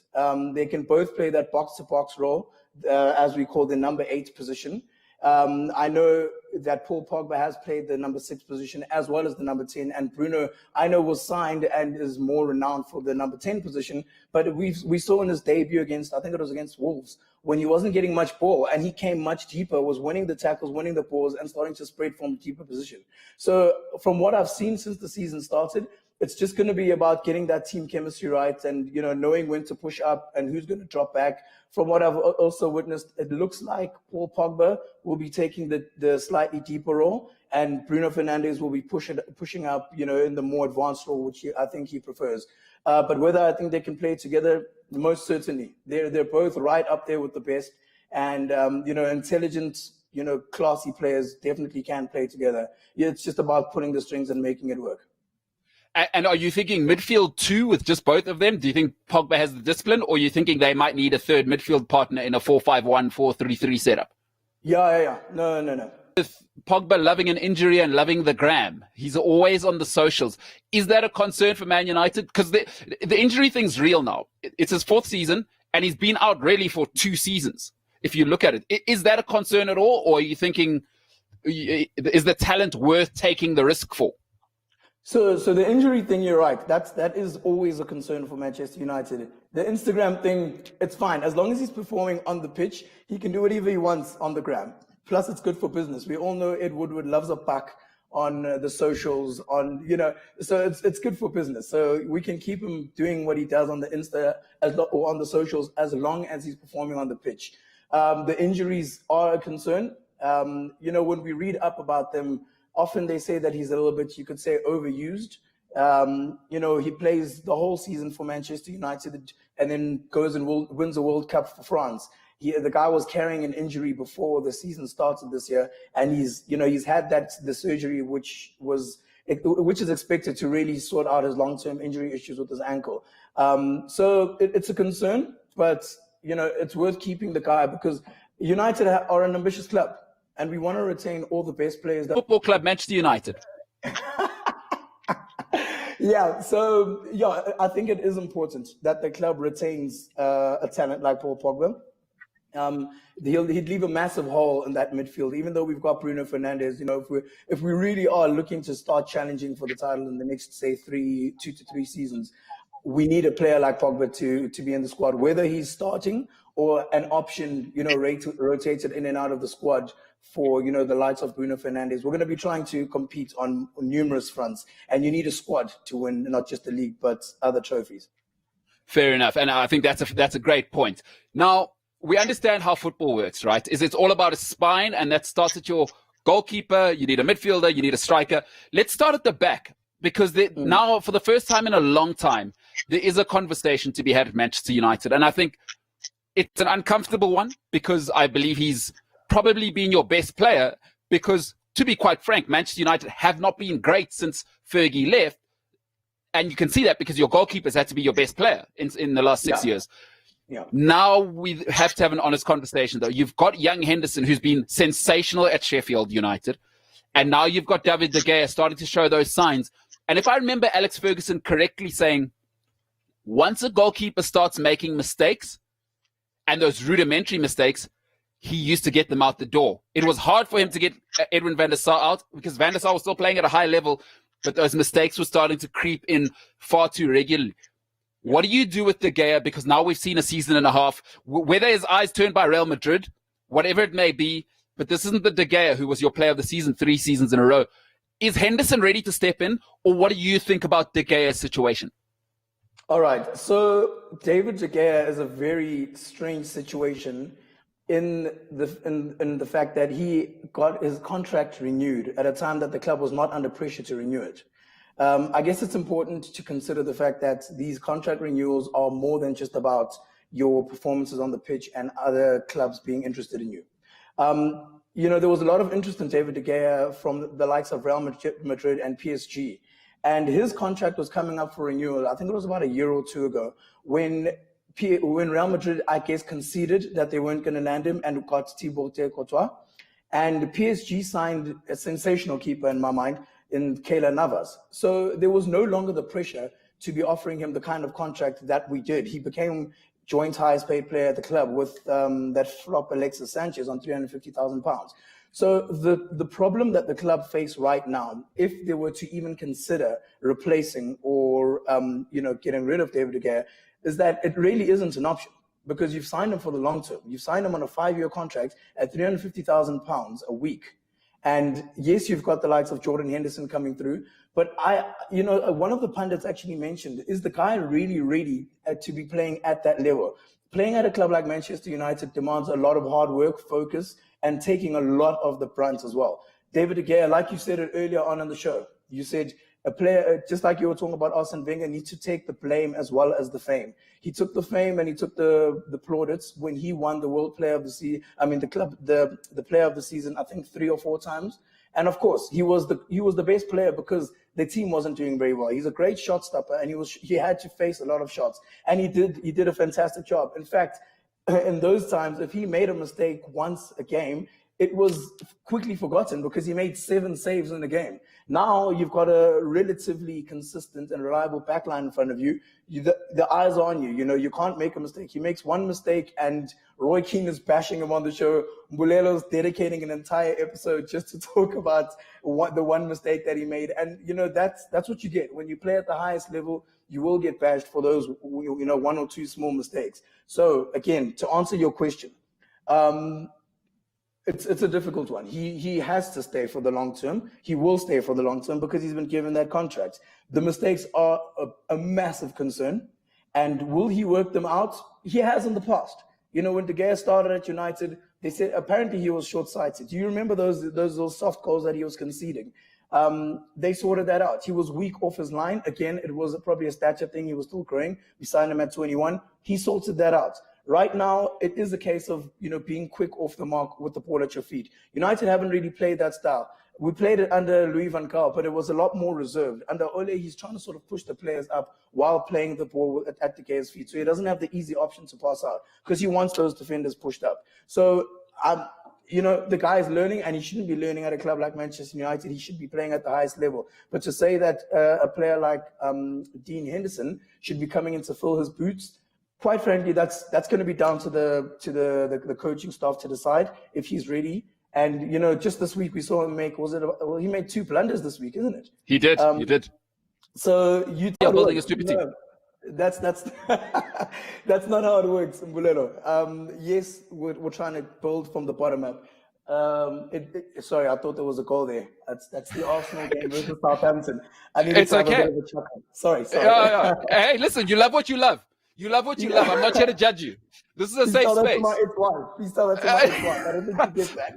Speaker 3: They can both play that box-to-box role, as we call the number 8 position. I know that Paul Pogba has played the number 6 position as well as the number 10, and Bruno, I know, was signed and is more renowned for the number 10 position. But we saw in his debut I think it was against Wolves, when he wasn't getting much ball and he came much deeper, was winning the tackles, winning the balls, and starting to spread from a deeper position. So from what I've seen since the season started, it's just going to be about getting that team chemistry right and, knowing when to push up and who's going to drop back. From what I've also witnessed, it looks like Paul Pogba will be taking the slightly deeper role and Bruno Fernandes will be pushing up, in the more advanced role, which I think he prefers. But whether I think they can play together, most certainly. They're both right up there with the best. And, intelligent, classy players definitely can play together. Yeah, it's just about pulling the strings and making it work.
Speaker 1: And are you thinking midfield 2 with just both of them? Do you think Pogba has the discipline, or are you thinking they might need a third midfield partner in a 4-5-1, 4-3-3 setup?
Speaker 3: Yeah. No.
Speaker 1: With Pogba loving an injury and loving the gram, he's always on the socials. Is that a concern for Man United? Because the injury thing's real now. It's his 4th season, and he's been out really for 2 seasons, if you look at it. Is that a concern at all, or are you thinking, is the talent worth taking the risk for?
Speaker 3: So the injury thing, you're right. That is always a concern for Manchester United. The Instagram thing, it's fine. As long as he's performing on the pitch, he can do whatever he wants on the gram. Plus, it's good for business. We all know Ed Woodward loves a buck on the socials, so it's good for business. So we can keep him doing what he does on the Insta or on the socials as long as he's performing on the pitch. The injuries are a concern. When we read up about them, often they say that he's a little bit, you could say, overused. He plays the whole season for Manchester United and then goes and wins a World Cup for France. The guy was carrying an injury before the season started this year, and he's had the surgery which is expected to really sort out his long-term injury issues with his ankle. So it's a concern, but it's worth keeping the guy because United are an ambitious club. And we want to retain all the best players.
Speaker 1: Football Club Manchester United.
Speaker 3: I think it is important that the club retains a talent like Paul Pogba. He'd leave a massive hole in that midfield, even though we've got Bruno Fernandes. If we really are looking to start challenging for the title in the next, say, 2 to 3 seasons, we need a player like Pogba to be in the squad, whether he's starting or an option, rotated in and out of the squad for, the likes of Bruno Fernandes. We're going to be trying to compete on numerous fronts, and you need a squad to win not just the league, but other trophies.
Speaker 1: Fair enough. And I think that's a great point. Now, we understand how football works, right? It's all about a spine, and that starts at your goalkeeper. You need a midfielder. You need a striker. Let's start at the back, because now, for the first time in a long time, there is a conversation to be had at Manchester United. And I think it's an uncomfortable one, because I believe he's probably been your best player, because, to be quite frank, Manchester United have not been great since Fergie left. And you can see that because your goalkeepers had to be your best player in the last 6 years.
Speaker 3: Yeah.
Speaker 1: Now we have to have an honest conversation, though. You've got young Henderson, who's been sensational at Sheffield United. And now you've got David De Gea starting to show those signs. And if I remember Alex Ferguson correctly saying, once a goalkeeper starts making mistakes, and those rudimentary mistakes, he used to get them out the door. It was hard for him to get Edwin van der Sar out, because Van der Sar was still playing at a high level, but those mistakes were starting to creep in far too regularly. What do you do with De Gea? Because now we've seen a season and a half, whether his eyes turned by Real Madrid, whatever it may be, but this isn't the De Gea who was your player of the season 3 seasons in a row. Is Henderson ready to step in, or what do you think about De Gea's situation?
Speaker 3: All right. So David De Gea is a very strange situation in the fact that he got his contract renewed at a time that the club was not under pressure to renew it. I guess it's important to consider the fact that these contract renewals are more than just about your performances on the pitch and other clubs being interested in you. There was a lot of interest in David De Gea from the likes of Real Madrid and PSG. And his contract was coming up for renewal. I think it was about a year or two ago when Real Madrid, I guess, conceded that they weren't going to land him and got Thibaut Courtois. And PSG signed a sensational keeper in my mind in Keylor Navas. So there was no longer the pressure to be offering him the kind of contract that we did. He became joint highest paid player at the club with that flop Alexis Sanchez on £350,000. So the problem that the club face right now, if they were to even consider replacing or getting rid of David De Gea, is that it really isn't an option because you've signed him for the long term. You've signed him on a 5-year contract at £350,000 a week. And yes, you've got the likes of Jordan Henderson coming through. But one of the pundits actually mentioned, is the guy really ready to be playing at that level? Playing at a club like Manchester United demands a lot of hard work, focus, and taking a lot of the brunt as well. David De Gea, like you said it earlier on in the show, you said a player, just like you were talking about Arsene Wenger, needs to take the blame as well as the fame. He took the fame and he took the plaudits when he won the World Player of the Season. I mean, the Player of the Season, I think 3 or 4 times. And of course, he was the best player because the team wasn't doing very well. He's a great shot stopper, and he had to face a lot of shots, and he did a fantastic job. In fact, in those times, if he made a mistake once a game, it was quickly forgotten because he made 7 saves in a game. Now you've got a relatively consistent and reliable backline in front of you. The eyes are on you. You can't make a mistake. He makes one mistake and Roy Keane is bashing him on the show. Mbulelo's dedicating an entire episode just to talk about the one mistake that he made. And, that's what you get. When you play at the highest level, you will get bashed for those, 1 or 2 small mistakes. So, again, to answer your question, it's a difficult one. He has to stay for the long term. He will stay for the long term because he's been given that contract. The mistakes are a massive concern. And will he work them out? He has in the past. When De Gea started at United, they said apparently he was short-sighted. Do you remember those little soft goals that he was conceding? They sorted that out. He was weak off his line. Again, it was probably a stature thing. He was still growing. We signed him at 21. He sorted that out. Right now, it is a case of, being quick off the mark with the ball at your feet. United haven't really played that style. We played it under Louis van Gaal, but it was a lot more reserved. Under Ole, he's trying to sort of push the players up while playing the ball at De Gea's feet. So he doesn't have the easy option to pass out because he wants those defenders pushed up. So, the guy is learning, and he shouldn't be learning at a club like Manchester United. He should be playing at the highest level. But to say that a player like Dean Henderson should be coming in to fill his boots, quite frankly, that's going to be down to the coaching staff to decide if he's ready. And just this week we saw him make he made 2 blunders this week, isn't it?
Speaker 1: He did. He did.
Speaker 3: So you
Speaker 1: building a stupid team.
Speaker 3: That's that's not how it works, Mbulelo. Yes, we're trying to build from the bottom up. Sorry, I thought there was a goal there. That's the Arsenal game versus Southampton.
Speaker 1: It's okay.
Speaker 3: Sorry.
Speaker 1: Yeah. Hey, listen, you love what you love. You love what you love. I'm not here to judge you. This is a safe space.
Speaker 3: Please tell that to my ex-wife. I don't think you get that.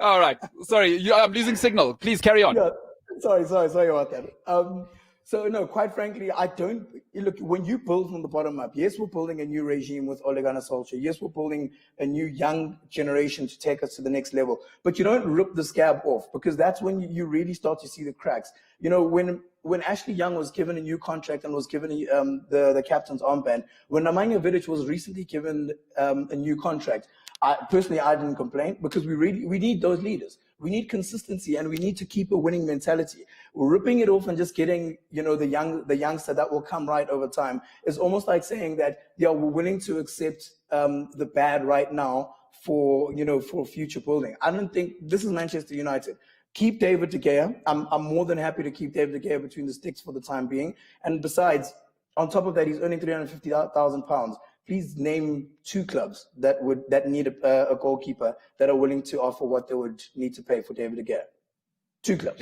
Speaker 1: All right. Sorry, I'm losing signal. Please carry on.
Speaker 3: Yeah. Sorry about that. So no, quite frankly, I don't look when you build from the bottom up. Yes, we're building a new regime with Ole Gunnar Solskjaer. Yes, we're building a new young generation to take us to the next level. But you don't rip the scab off because that's when you really start to see the cracks. When Ashley Young was given a new contract and was given the captain's armband, when Nemanja Vidic was recently given a new contract, I didn't complain because we need those leaders. We need consistency and we need to keep a winning mentality. Ripping it off and just getting, the youngster that will come right over time is almost like saying that, we're willing to accept the bad right now for future building. I don't think this is Manchester United. Keep David De Gea. I'm more than happy to keep David De Gea between the sticks for the time being. And besides, on top of that, he's earning £350,000. Please name 2 clubs that need a goalkeeper that are willing to offer what they would need to pay for David De Gea. 2 clubs.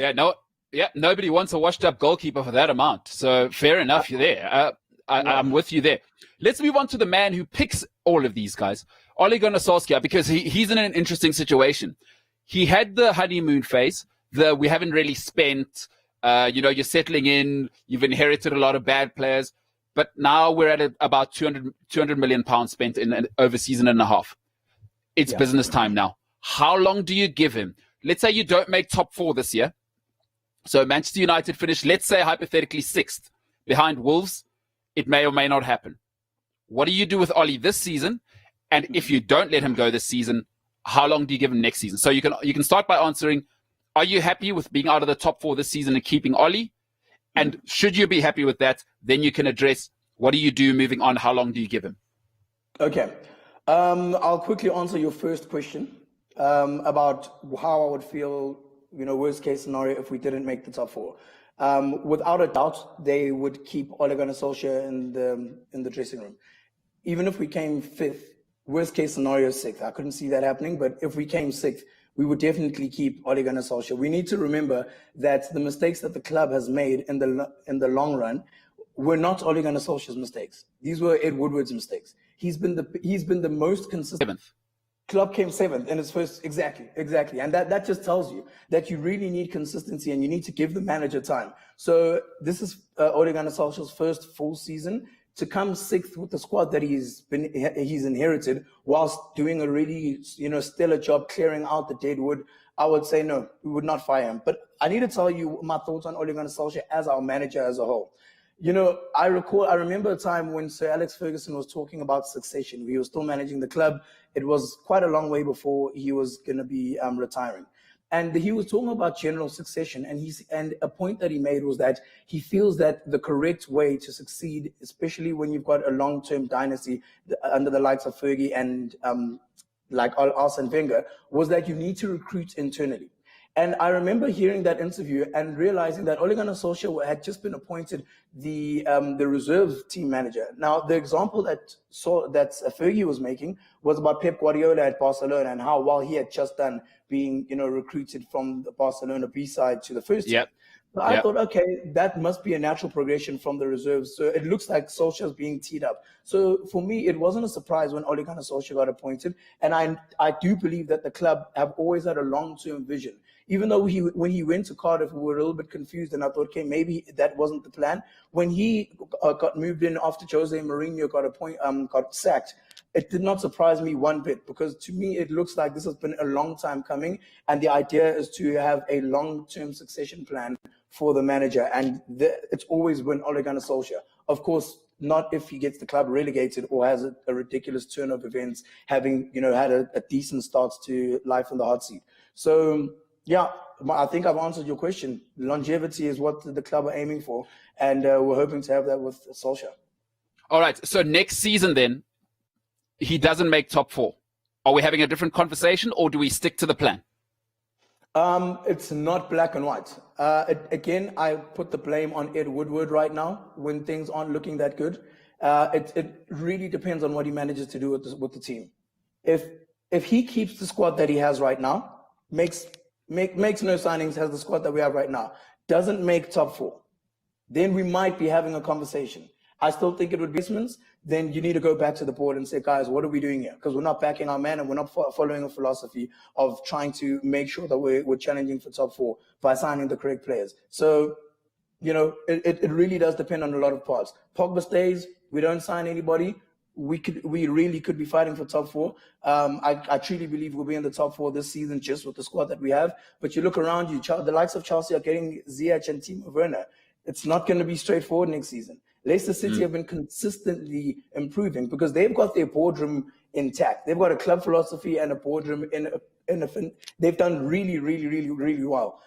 Speaker 1: Nobody wants a washed-up goalkeeper for that amount. So fair enough, you're there. I'm with you there. Let's move on to the man who picks all of these guys, Ole Gunnar Solskjaer, because he's in an interesting situation. He had the honeymoon phase. We haven't really spent. You're settling in. You've inherited a lot of bad players, but now we're at about 200 million pounds spent in over a season and a half. It's business time now. How long do you give him? Let's say you don't make top 4 this year. So Manchester United finish, let's say hypothetically 6th behind Wolves. It may or may not happen. What do you do with Ollie this season? And if you don't let him go this season, how long do you give him next season? So you can start by answering, are you happy with being out of the top 4 this season and keeping Ollie? And should you be happy with that, then you can address, what do you do moving on? How long do you give him?
Speaker 3: Okay. I'll quickly answer your first question about how I would feel, worst case scenario if we didn't make the top 4. Without a doubt, they would keep Ole Gunnar Solskjaer in the dressing room. Even if we came 5th, worst case scenario 6th. I couldn't see that happening, but if we came 6th, we would definitely keep Ole Gunnar Solskjaer. We need to remember that the mistakes that the club has made in the long run were not Ole Gunnar Solskjaer's mistakes. These were Ed Woodward's mistakes. He's been the most consistent.
Speaker 1: 7th.
Speaker 3: Club came 7th in his first, exactly. And that just tells you that you really need consistency and you need to give the manager time. So this is Ole Gunnar Solskjaer's first full season. To come 6th with the squad that he's inherited, whilst doing a really stellar job clearing out the dead wood, I would say no, we would not fire him. But I need to tell you my thoughts on Ole Gunnar Solskjaer as our manager as a whole. I remember a time when Sir Alex Ferguson was talking about succession. He was still managing the club. It was quite a long way before he was going to be retiring. And he was talking about general succession. And a point that he made was that he feels that the correct way to succeed, especially when you've got a long-term dynasty under the likes of Fergie and like Arsene Wenger, was that you need to recruit internally. And I remember hearing that interview and realizing that Ole Gunnar Solskjaer had just been appointed the reserve team manager. Now, the example that Fergie was making was about Pep Guardiola at Barcelona and how while he had just done being recruited from the Barcelona B side to the first team. So I thought, okay, that must be a natural progression from the reserves. So it looks like Solskjaer's being teed up. So for me, it wasn't a surprise when Ole Gunnar Solskjaer got appointed. And I do believe that the club have always had a long-term vision. Even though when he went to Cardiff, we were a little bit confused and I thought, okay, maybe that wasn't the plan. When he got moved in after Jose Mourinho got sacked, it did not surprise me one bit, because to me, it looks like this has been a long time coming. And the idea is to have a long-term succession plan for the manager. And it's always been Ole Gunnar Solskjaer. Of course, not if he gets the club relegated or has a ridiculous turn of events, having had a decent start to life in the hot seat. So, yeah, I think I've answered your question. Longevity is what the club are aiming for, and we're hoping to have that with Solskjaer.
Speaker 1: All right, so next season then, he doesn't make top 4. Are we having a different conversation, or do we stick to the plan?
Speaker 3: It's not black and white. Again, I put the blame on Ed Woodward right now when things aren't looking that good. It really depends on what he manages to do with the team. If he keeps the squad that he has right now, makes no signings, has the squad that we have right now, doesn't make top 4, then we might be having a conversation. I still think it would be basements. Then you need to go back to the board and say, guys, what are we doing here? Because we're not backing our man and we're not following a philosophy of trying to make sure that we're challenging for top 4 by signing the correct players. So, it really does depend on a lot of parts. Pogba stays, we don't sign anybody. We really could be fighting for top 4. I truly believe we'll be in the top 4 this season just with the squad that we have. But you look around you, the likes of Chelsea are getting Ziyech and Timo Werner. It's not going to be straightforward next season. Leicester City have been consistently improving because they've got their boardroom intact. They've got a club philosophy and a boardroom they've done really, really, really, really well.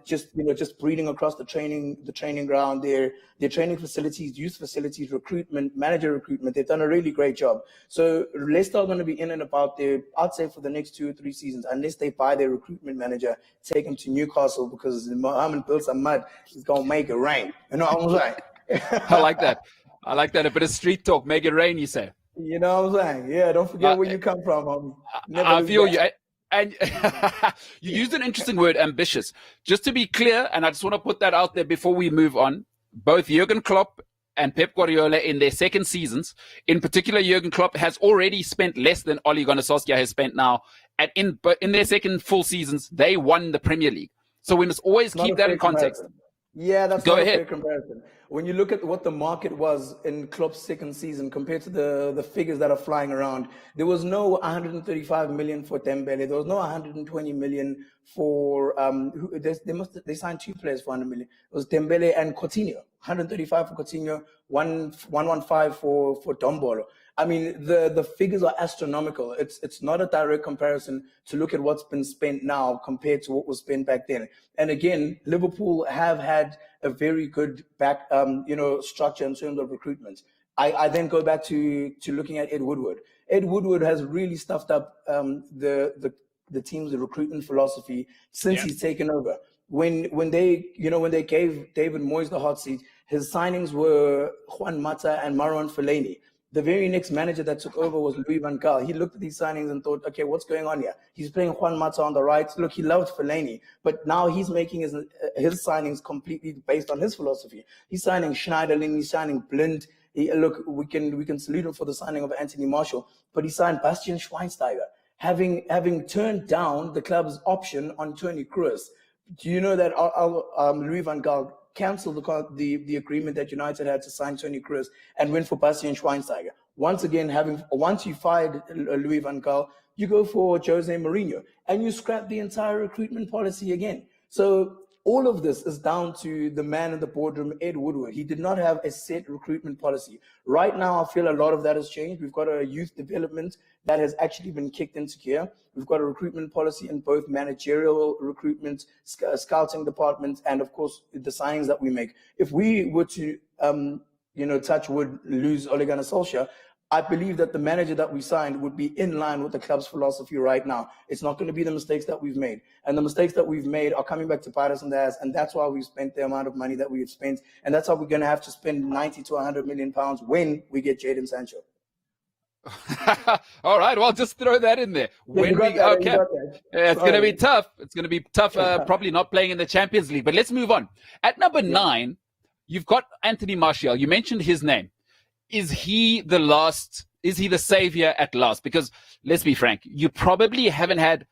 Speaker 3: Just breeding across the training ground, their training facilities, youth facilities, recruitment, manager recruitment. They've done a really great job. So Leicester are going to be in and about there, I'd say, for the next 2 or 3 seasons, unless they buy their recruitment manager, take him to Newcastle, because Mohammed built some mud. He's going to make it rain. You know what I'm saying?
Speaker 1: I like that. A bit of street talk. Make it rain, you say.
Speaker 3: You know what I'm saying? Yeah, don't forget where you come from, homie.
Speaker 1: I feel you. And you used an interesting word, ambitious. Just to be clear, and I just want to put that out there before we move on, both Jurgen Klopp and Pep Guardiola in their second seasons, in particular, Jurgen Klopp has already spent less than Ole Gunnar Solskjaer has spent now. And in their second full seasons, they won the Premier League. So we must always keep that in context.
Speaker 3: Yeah, that's
Speaker 1: Go
Speaker 3: not
Speaker 1: ahead.
Speaker 3: a fair comparison. When you look at what the market was in Klopp's second season compared to the figures that are flying around, there was no 135 million for Dembele. There was no 120 million for they signed two players for 100 million. It was Dembele and Coutinho. 135 for Coutinho, 115 for Dombolo. I mean, the figures are astronomical. It's not a direct comparison to look at what's been spent now compared to what was spent back then. And again, Liverpool have had a very good structure in terms of recruitment. I then go back to looking at Ed Woodward. Ed Woodward has really stuffed up the team's recruitment philosophy since he's taken over. When they gave David Moyes the hot seat, his signings were Juan Mata and Marwan Fellaini. The very next manager that took over was Louis van Gaal. He looked at these signings and thought, okay, what's going on here? He's playing Juan Mata on the right. Look, he loved Fellaini, but now he's making his signings completely based on his philosophy. He's signing Schneiderlin, he's signing Blind. Look, we can salute him for the signing of Anthony Martial, but he signed Bastian Schweinsteiger, having turned down the club's option on Toni Kroos. Do you know that Louis van Gaal cancelled the agreement that United had to sign Toni Kroos and went for Bastian Schweinsteiger? Once you fired Louis van Gaal, you go for Jose Mourinho and you scrap the entire recruitment policy again. So all of this is down to the man in the boardroom, Ed Woodward. He did not have a set recruitment policy. Right now, I feel a lot of that has changed. We've got a youth development that has actually been kicked into gear. We've got a recruitment policy in both managerial recruitment, scouting departments, and of course, the signings that we make. If we were to, touch wood, lose Ole Gunnar Solskjaer, I believe that the manager that we signed would be in line with the club's philosophy right now. It's not going to be the mistakes that we've made. And the mistakes that we've made are coming back to bite us in the ass. And that's why we've spent the amount of money that we've spent. And that's how we're going to have to spend 90 to 100 million pounds when we get Jadon Sancho.
Speaker 1: All right. Well, just throw that in there. It's going to be tough. It's going to be tough, probably not playing in the Champions League. But let's move on. At number 9, you've got Anthony Martial. You mentioned his name. Is he the savior at last? Because let's be frank, you probably haven't had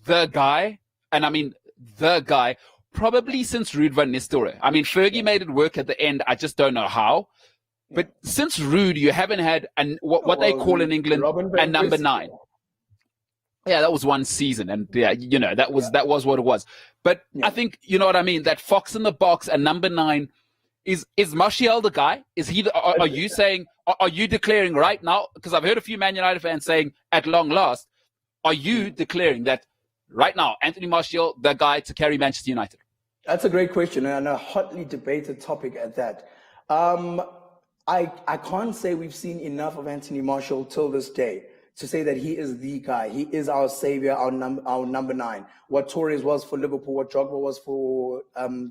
Speaker 1: the guy, and I mean the guy, probably since Ruud van Nistelrooy. I mean, Fergie made it work at the end. I just don't know how. But since Ruud, you haven't had what they call in England a number 9. Yeah, that was one season, and that was what it was. But I think you know what I mean. That fox in the box, a number 9. Is Martial the guy? Is he? Are you saying? Are you declaring right now? Because I've heard a few Man United fans saying, at long last, are you declaring that right now, Anthony Martial, the guy to carry Manchester United?
Speaker 3: That's a great question and a hotly debated topic at that. I can't say we've seen enough of Anthony Martial till this day to say that he is the guy. He is our savior, our number 9. What Torres was for Liverpool, what Drogba was for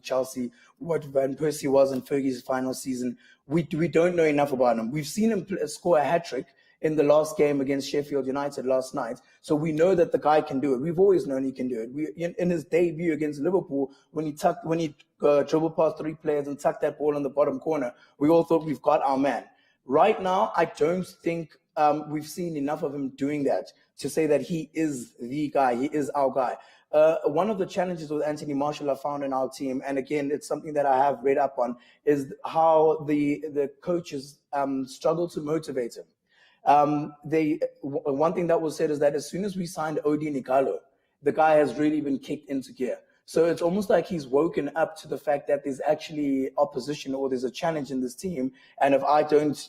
Speaker 3: Chelsea, what Van Persie was in Fergie's final season. We don't know enough about him. We've seen him score a hat-trick in the last game against Sheffield United last night. So we know that the guy can do it. We've always known he can do it. In his debut against Liverpool, when he dribbled past 3 players and tucked that ball in the bottom corner, we all thought we've got our man. Right now, I don't think we've seen enough of him doing that to say that he is the guy. He is our guy. One of the challenges with Anthony Martial I found in our team, and again, it's something that I have read up on, is how the coaches struggle to motivate him. One thing that was said is that as soon as we signed Odi Nikalo, the guy has really been kicked into gear. So it's almost like he's woken up to the fact that there's actually opposition or there's a challenge in this team. And if I don't,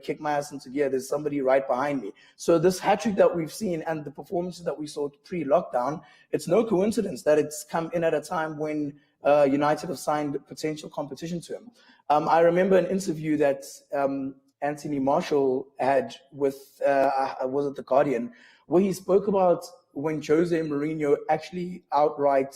Speaker 3: kick my ass into gear, there's somebody right behind me. So this hat-trick that we've seen and the performances that we saw pre-lockdown, it's no coincidence that it's come in at a time when United have signed potential competition to him. I remember an interview that Anthony Martial had with, was it The Guardian, where he spoke about when Jose Mourinho actually outright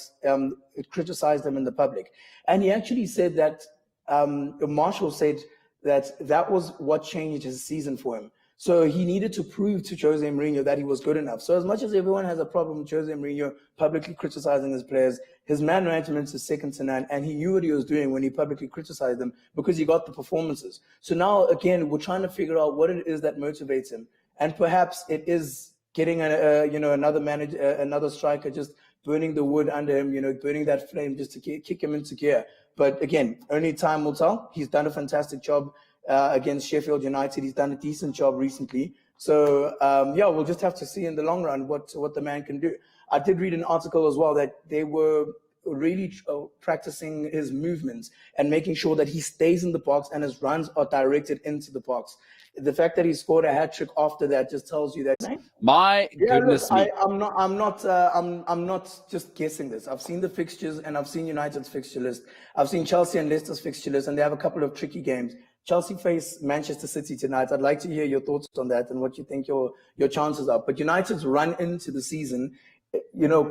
Speaker 3: criticized him in the public. And he actually said that, Martial said that was what changed his season for him. So he needed to prove to Jose Mourinho that he was good enough. So as much as everyone has a problem with Jose Mourinho publicly criticizing his players, His man management is second to none, and he knew what he was doing when he publicly criticized them because he got the performances. So now, again, we're trying to figure out what it is that motivates him, and perhaps it is getting another manager, another striker, just burning the wood under him, burning that flame just to kick him into gear. But again, only time will tell. He's done a fantastic job against Sheffield United. He's done a decent job recently. So, we'll just have to see in the long run what the man can do. I did read an article as well that they were really practicing his movements and making sure that he stays in the box and his runs are directed into the box. The fact that he scored a hat trick after that just tells you that.
Speaker 1: My goodness me!
Speaker 3: I'm not just guessing this. I've seen the fixtures and I've seen United's fixture list. I've seen Chelsea and Leicester's fixture list, and they have a couple of tricky games. Chelsea face Manchester City tonight. I'd like to hear your thoughts on that and what you think your chances are. But United's run into the season,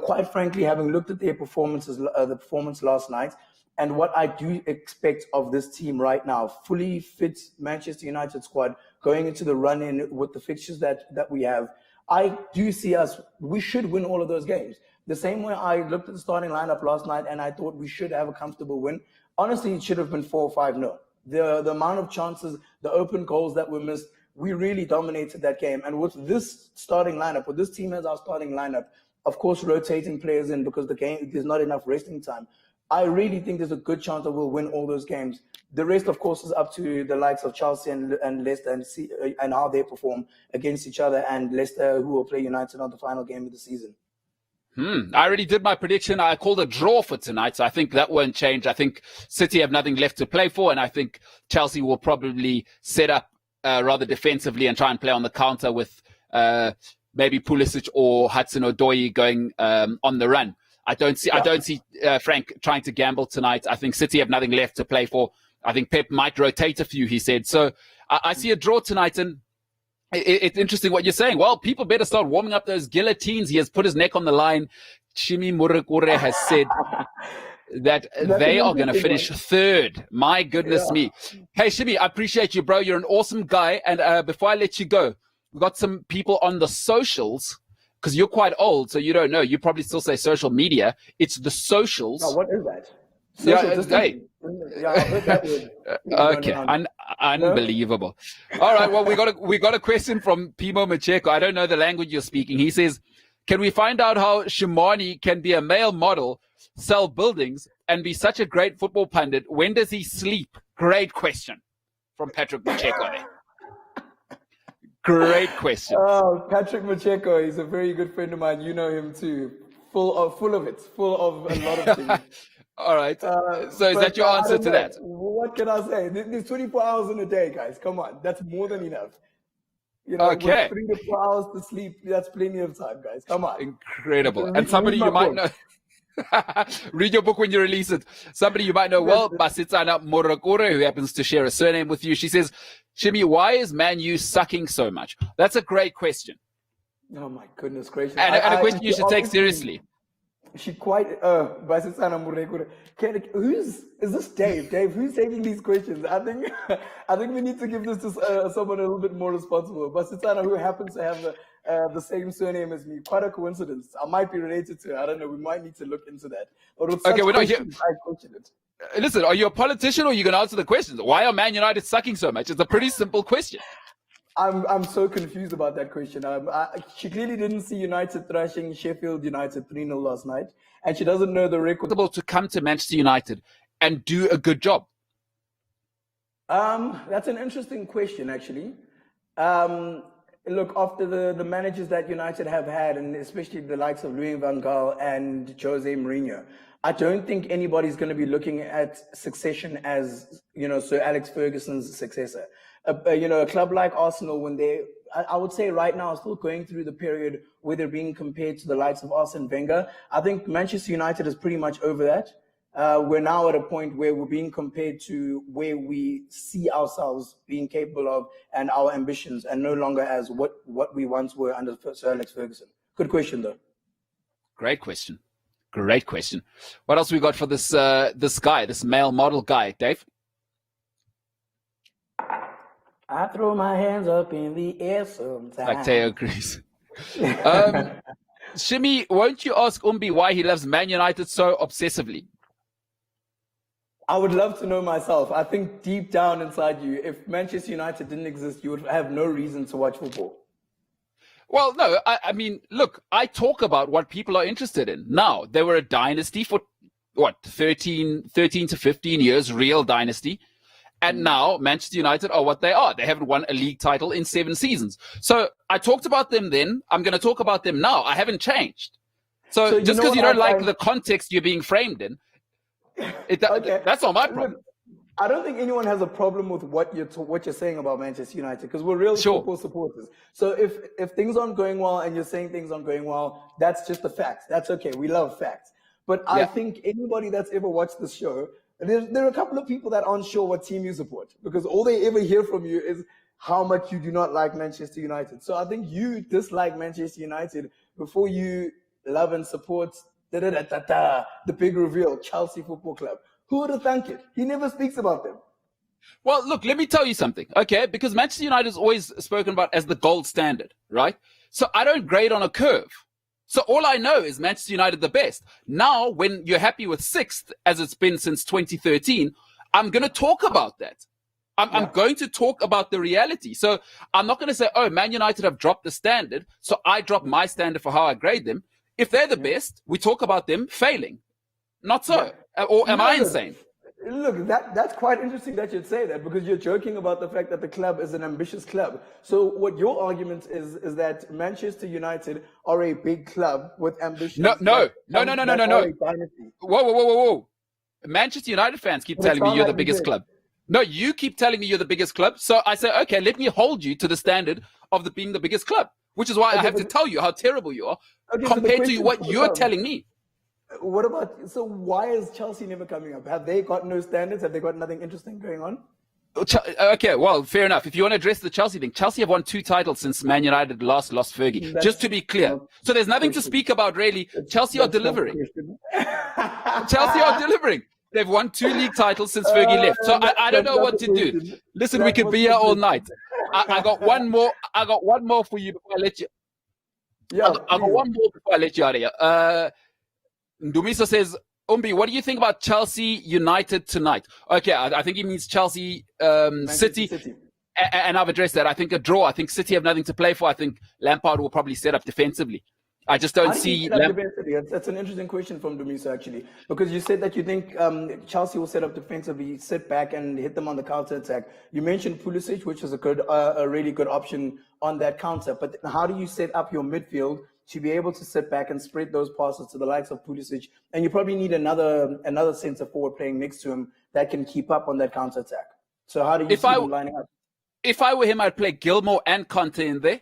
Speaker 3: quite frankly, having looked at their performances, the performance last night, and what I do expect of this team right now, fully fit Manchester United squad going into the run-in with the fixtures that we have, I do see we should win all of those games. The same way I looked at the starting lineup last night and I thought we should have a comfortable win. Honestly, it should have been 4 or 5-0. The amount of chances, the open goals that were missed, we really dominated that game. And with this starting lineup, with this team as our starting lineup, of course, rotating players in because the game, there's not enough resting time. I really think there's a good chance that we'll win all those games. The rest, of course, is up to the likes of Chelsea and Leicester and how they perform against each other, and Leicester, who will play United on the final game of the season.
Speaker 1: I already did my prediction. I called a draw for tonight, so I think that won't change. I think City have nothing left to play for, and I think Chelsea will probably set up rather defensively and try and play on the counter with maybe Pulisic or Hudson-Odoi going on the run. I don't see Frank trying to gamble tonight. I think City have nothing left to play for. I think Pep might rotate a few, he said. So I see a draw tonight, and it's interesting what you're saying. Well, people better start warming up those guillotines. He has put his neck on the line. Shimi Morekure has said that they are going to finish third. My goodness me. Hey, Shimi, I appreciate you, bro. You're an awesome guy. And before I let you go, we've got some people on the socials, because you're quite old, so you don't know. You probably still say social media. It's the socials.
Speaker 3: Oh, what is that?
Speaker 1: I've heard that word. Okay, unbelievable. All right, well, we got a question from Pimo Macheko. I don't know the language you're speaking. He says, can we find out how Shimani can be a male model, sell buildings, and be such a great football pundit? When does he sleep? Great question from Patrick Macheko there. Great question.
Speaker 3: Oh, Patrick Macheko is a very good friend of mine. You know him too. Full of a lot of things.
Speaker 1: All right. So is that your answer to that?
Speaker 3: What can I say? There's 24 hours in a day, guys. Come on. That's more than enough.
Speaker 1: Okay.
Speaker 3: With 3 to 4 hours to sleep, that's plenty of time, guys. Come on.
Speaker 1: Incredible. And somebody you might know. Read your book when you release it. Somebody you might know well, Basitsana Morekure, who happens to share a surname with you. She says, Shimi, why is Man U sucking so much? That's a great question.
Speaker 3: Oh my goodness gracious.
Speaker 1: And a question you should take seriously.
Speaker 3: She quite, Basitsana Morekure. Is this Dave? Dave, who's taking these questions? I think we need to give this to someone a little bit more responsible. Basitsana, who happens to have the same surname as me. Quite a coincidence. I might be related to her. I don't know. We might need to look into that.
Speaker 1: Okay, we're not here. I question it. Listen, are you a politician or are you going to answer the questions? Why are Man United sucking so much? It's a pretty simple question.
Speaker 3: I'm so confused about that question. She clearly didn't see United thrashing Sheffield United 3-0 last night, and she doesn't know the record.
Speaker 1: To come to Manchester United and do a good job.
Speaker 3: That's an interesting question, actually. Look, after the managers that United have had, and especially the likes of Louis van Gaal and Jose Mourinho, I don't think anybody's going to be looking at succession as, Sir Alex Ferguson's successor. A club like Arsenal, I would say right now, are still going through the period where they're being compared to the likes of Arsene Wenger. I think Manchester United is pretty much over that. We're now at a point where we're being compared to where we see ourselves being capable of and our ambitions, and no longer as what we once were under Sir Alex Ferguson. Good question, though.
Speaker 1: Great question. Great question. What else we got for this guy, this male model guy, Dave?
Speaker 3: I throw my hands up in the air sometimes.
Speaker 1: Like Teo agrees. Shimi, won't you ask Umbi why he loves Man United so obsessively?
Speaker 3: I would love to know myself. I think deep down inside you, if Manchester United didn't exist, you would have no reason to watch football.
Speaker 1: Well, no, I mean, look, I talk about what people are interested in. Now, they were a dynasty for, 13 to 15 years, real dynasty. And now Manchester United are what they are. They haven't won a league title in 7 seasons. So I talked about them then. I'm going to talk about them now. I haven't changed. So just because you don't like the context you're being framed in, that's not my problem.
Speaker 3: Look, I don't think anyone has a problem with what you're saying about Manchester United, because we're real football supporters. So if things aren't going well and you're saying things aren't going well, that's just the facts. That's okay. We love facts. But I think anybody that's ever watched this show, there are a couple of people that aren't sure what team you support, because all they ever hear from you is how much you do not like Manchester United. So I think you dislike Manchester United before you love and support the big reveal, Chelsea Football Club. Who would have thunk it? He never speaks about them.
Speaker 1: Well, look, let me tell you something, okay? Because Manchester United is always spoken about as the gold standard, right? So I don't grade on a curve. So all I know is Manchester United the best. Now, when you're happy with 6th, as it's been since 2013, I'm going to talk about that. I'm going to talk about the reality. So I'm not going to say, oh, Man United have dropped the standard, so I drop my standard for how I grade them. If they're the best, we talk about them failing. Not so. Or am I insane?
Speaker 3: Look, that's quite interesting that you'd say that, because you're joking about the fact that the club is an ambitious club. So what your argument is that Manchester United are a big club with ambition.
Speaker 1: No. Whoa. Manchester United fans keep telling me you're the biggest club. No, you keep telling me you're the biggest club. So I say, okay, let me hold you to the standard of being the biggest club, which is why I have to tell you how terrible you are compared to what you're telling me.
Speaker 3: What about, so why is Chelsea never coming up? Have they got no standards? Have they got nothing interesting going on?
Speaker 1: Okay, well, fair enough. If you want to address the Chelsea thing, Chelsea have won 2 titles since Man United lost Fergie. Just to be clear. So there's nothing to speak about, really. Chelsea are delivering. Chelsea are delivering. They've won 2 league titles since Fergie left. So I don't know what to do. Listen, we could be here all night. I got one more. I got one more for you before I let you. I got one more before I let you out of here. Ndumiso says, Umbi, what do you think about Chelsea United tonight? Okay, I think he means Chelsea City. And I've addressed that. I think a draw. I think City have nothing to play for. I think Lampard will probably set up defensively. I just don't see.
Speaker 3: That's an interesting question from Dumiso, actually, because you said that you think Chelsea will set up defensively, sit back and hit them on the counter attack. You mentioned Pulisic, which is a really good option on that counter. But how do you set up your midfield to be able to sit back and spread those passes to the likes of Pulisic? And you probably need another centre forward playing next to him that can keep up on that counter attack. So how do you see them lining up?
Speaker 1: If I were him, I'd play Gilmour and Conte in there.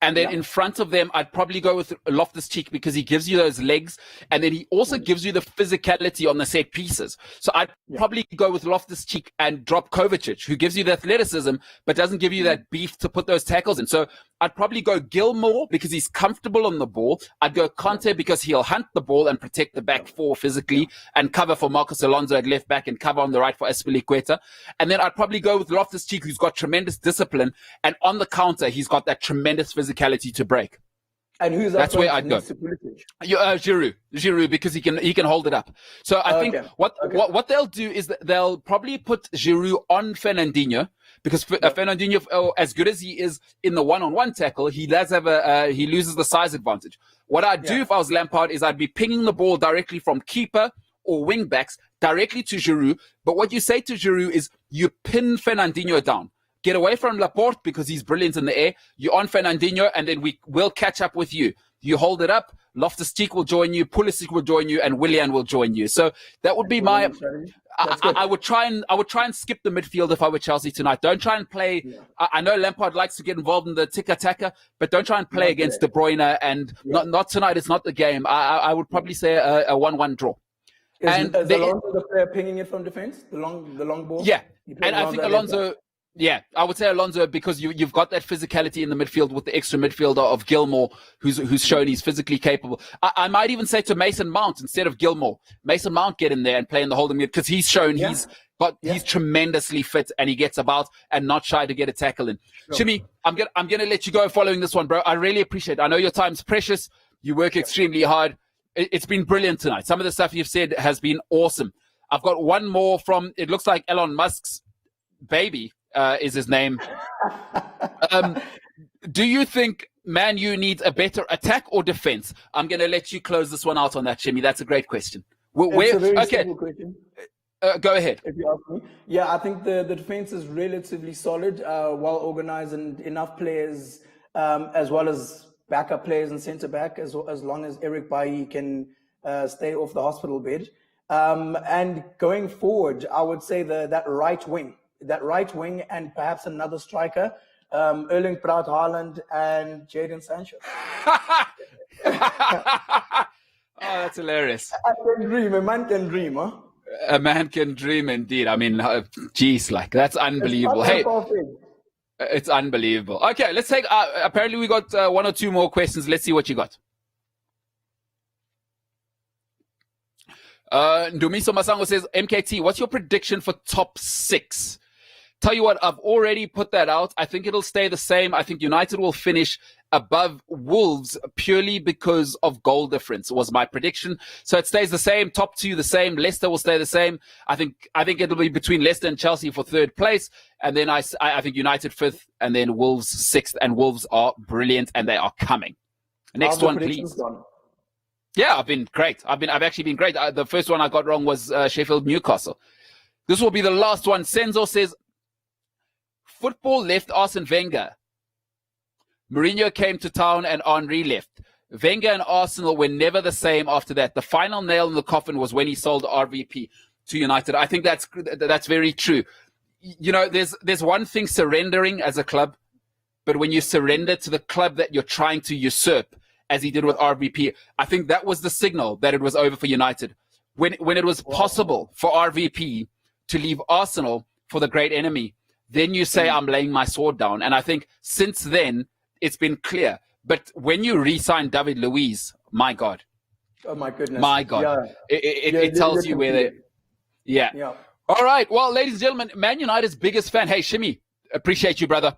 Speaker 1: And then in front of them, I'd probably go with Loftus-Cheek because he gives you those legs. And then he also gives you the physicality on the set pieces. So I'd probably go with Loftus-Cheek and drop Kovacic, who gives you the athleticism, but doesn't give you that beef to put those tackles in. So I'd probably go Gilmour because he's comfortable on the ball. I'd go Conte because he'll hunt the ball and protect the back four physically and cover for Marcos Alonso at left back and cover on the right for Azpilicueta. And then I'd probably go with Loftus-Cheek, who's got tremendous discipline. And on the counter, he's got that tremendous physicality to break.
Speaker 3: And who's
Speaker 1: that's where I'd go. Giroud, because he can hold it up. So I think what they'll do is that they'll probably put Giroud on Fernandinho, because Fernandinho, as good as he is in the one-on-one tackle, he does have he loses the size advantage. What I'd do if I was Lampard is I'd be pinging the ball directly from keeper or wing backs directly to Giroud. But what you say to Giroud is you pin Fernandinho down. Get away from Laporte because he's brilliant in the air. You're on Fernandinho, and then we will catch up with you. You hold it up. Loftus-Cheek will join you. Pulisic will join you, and Willian will join you. So that would be my. I would try and skip the midfield if I were Chelsea tonight. Don't try and play. I know Lampard likes to get involved in the tiki-taka, but don't try and play against De Bruyne. And not tonight. It's not the game. I would probably say a 1-1 draw.
Speaker 3: Is Alonso the player pinging it from defense? The long ball.
Speaker 1: Yeah, and I think Alonso. Yeah, I would say Alonso because you've got that physicality in the midfield with the extra midfielder of Gilmour, who's shown he's physically capable. I might even say to Mason Mount instead of Gilmour, Mason Mount get in there and play in the holding mid because he's shown he's tremendously fit and he gets about and not shy to get a tackle in. Sure. Shimi, I'm gonna let you go following this one, bro. I really appreciate it. I know your time's precious. You work extremely hard. It's been brilliant tonight. Some of the stuff you've said has been awesome. I've got one more from, it looks like Elon Musk's baby is his name. Do you think Man U needs a better attack or defense? I'm going to let you close this one out on that, Shimi. That's a great question.
Speaker 3: It's a very simple question.
Speaker 1: Go ahead.
Speaker 3: If you ask me. Yeah, I think the defense is relatively solid, well organized, and enough players, as well as backup players and centre back, as long as Eric Bailly can stay off the hospital bed. And going forward, I would say that right wing, and perhaps another striker, Erling Braut Haaland and Jadon Sancho.
Speaker 1: Oh, that's hilarious.
Speaker 3: I can dream. A man can dream, huh?
Speaker 1: A man can dream indeed. I mean, geez, like, that's unbelievable. Hey, it's unbelievable. Okay, let's take, apparently we got one or two more questions. Let's see what you got. Ndumiso Masango says, MKT, what's your prediction for top 6? Tell you what, I've already put that out. I think it'll stay the same. I think United will finish above Wolves purely because of goal difference was my prediction. So it stays the same. Top 2 the same. Leicester will stay the same. I think it'll be between Leicester and Chelsea for 3rd place. And then I think United 5th and then Wolves 6th. And Wolves are brilliant and they are coming. Next one, please. Gone? Yeah, I've been great. I've actually been great. The first one I got wrong was Sheffield Newcastle. This will be the last one. Senzo says, football left Arsene Wenger. Mourinho came to town and Henry left. Wenger and Arsenal were never the same after that. The final nail in the coffin was when he sold RVP to United. I think that's very true. You know, there's one thing surrendering as a club, but when you surrender to the club that you're trying to usurp, as he did with RVP, I think that was the signal that it was over for United. When it was possible for RVP to leave Arsenal for the great enemy, then you say, I'm laying my sword down. And I think since then, it's been clear. But when you re-sign David Luiz, my God.
Speaker 3: Oh, my goodness.
Speaker 1: My God. Yeah. It tells you where they... Yeah. All right. Well, ladies and gentlemen, Man United's biggest fan. Hey, Shimi, appreciate you, brother.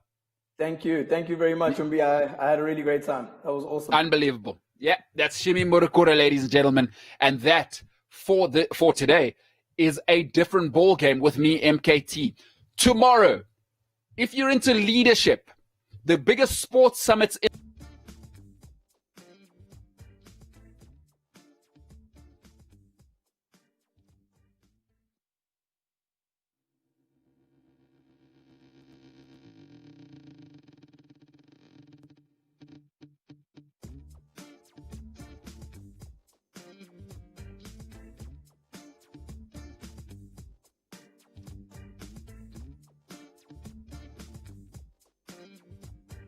Speaker 3: Thank you. Thank you very much, Umbi. I had a really great time. That was awesome.
Speaker 1: Unbelievable. Yeah, that's Shimi Morekure, ladies and gentlemen. And that, for today, is a different ball game with me, MKT. Tomorrow, if you're into leadership, the biggest sports summits in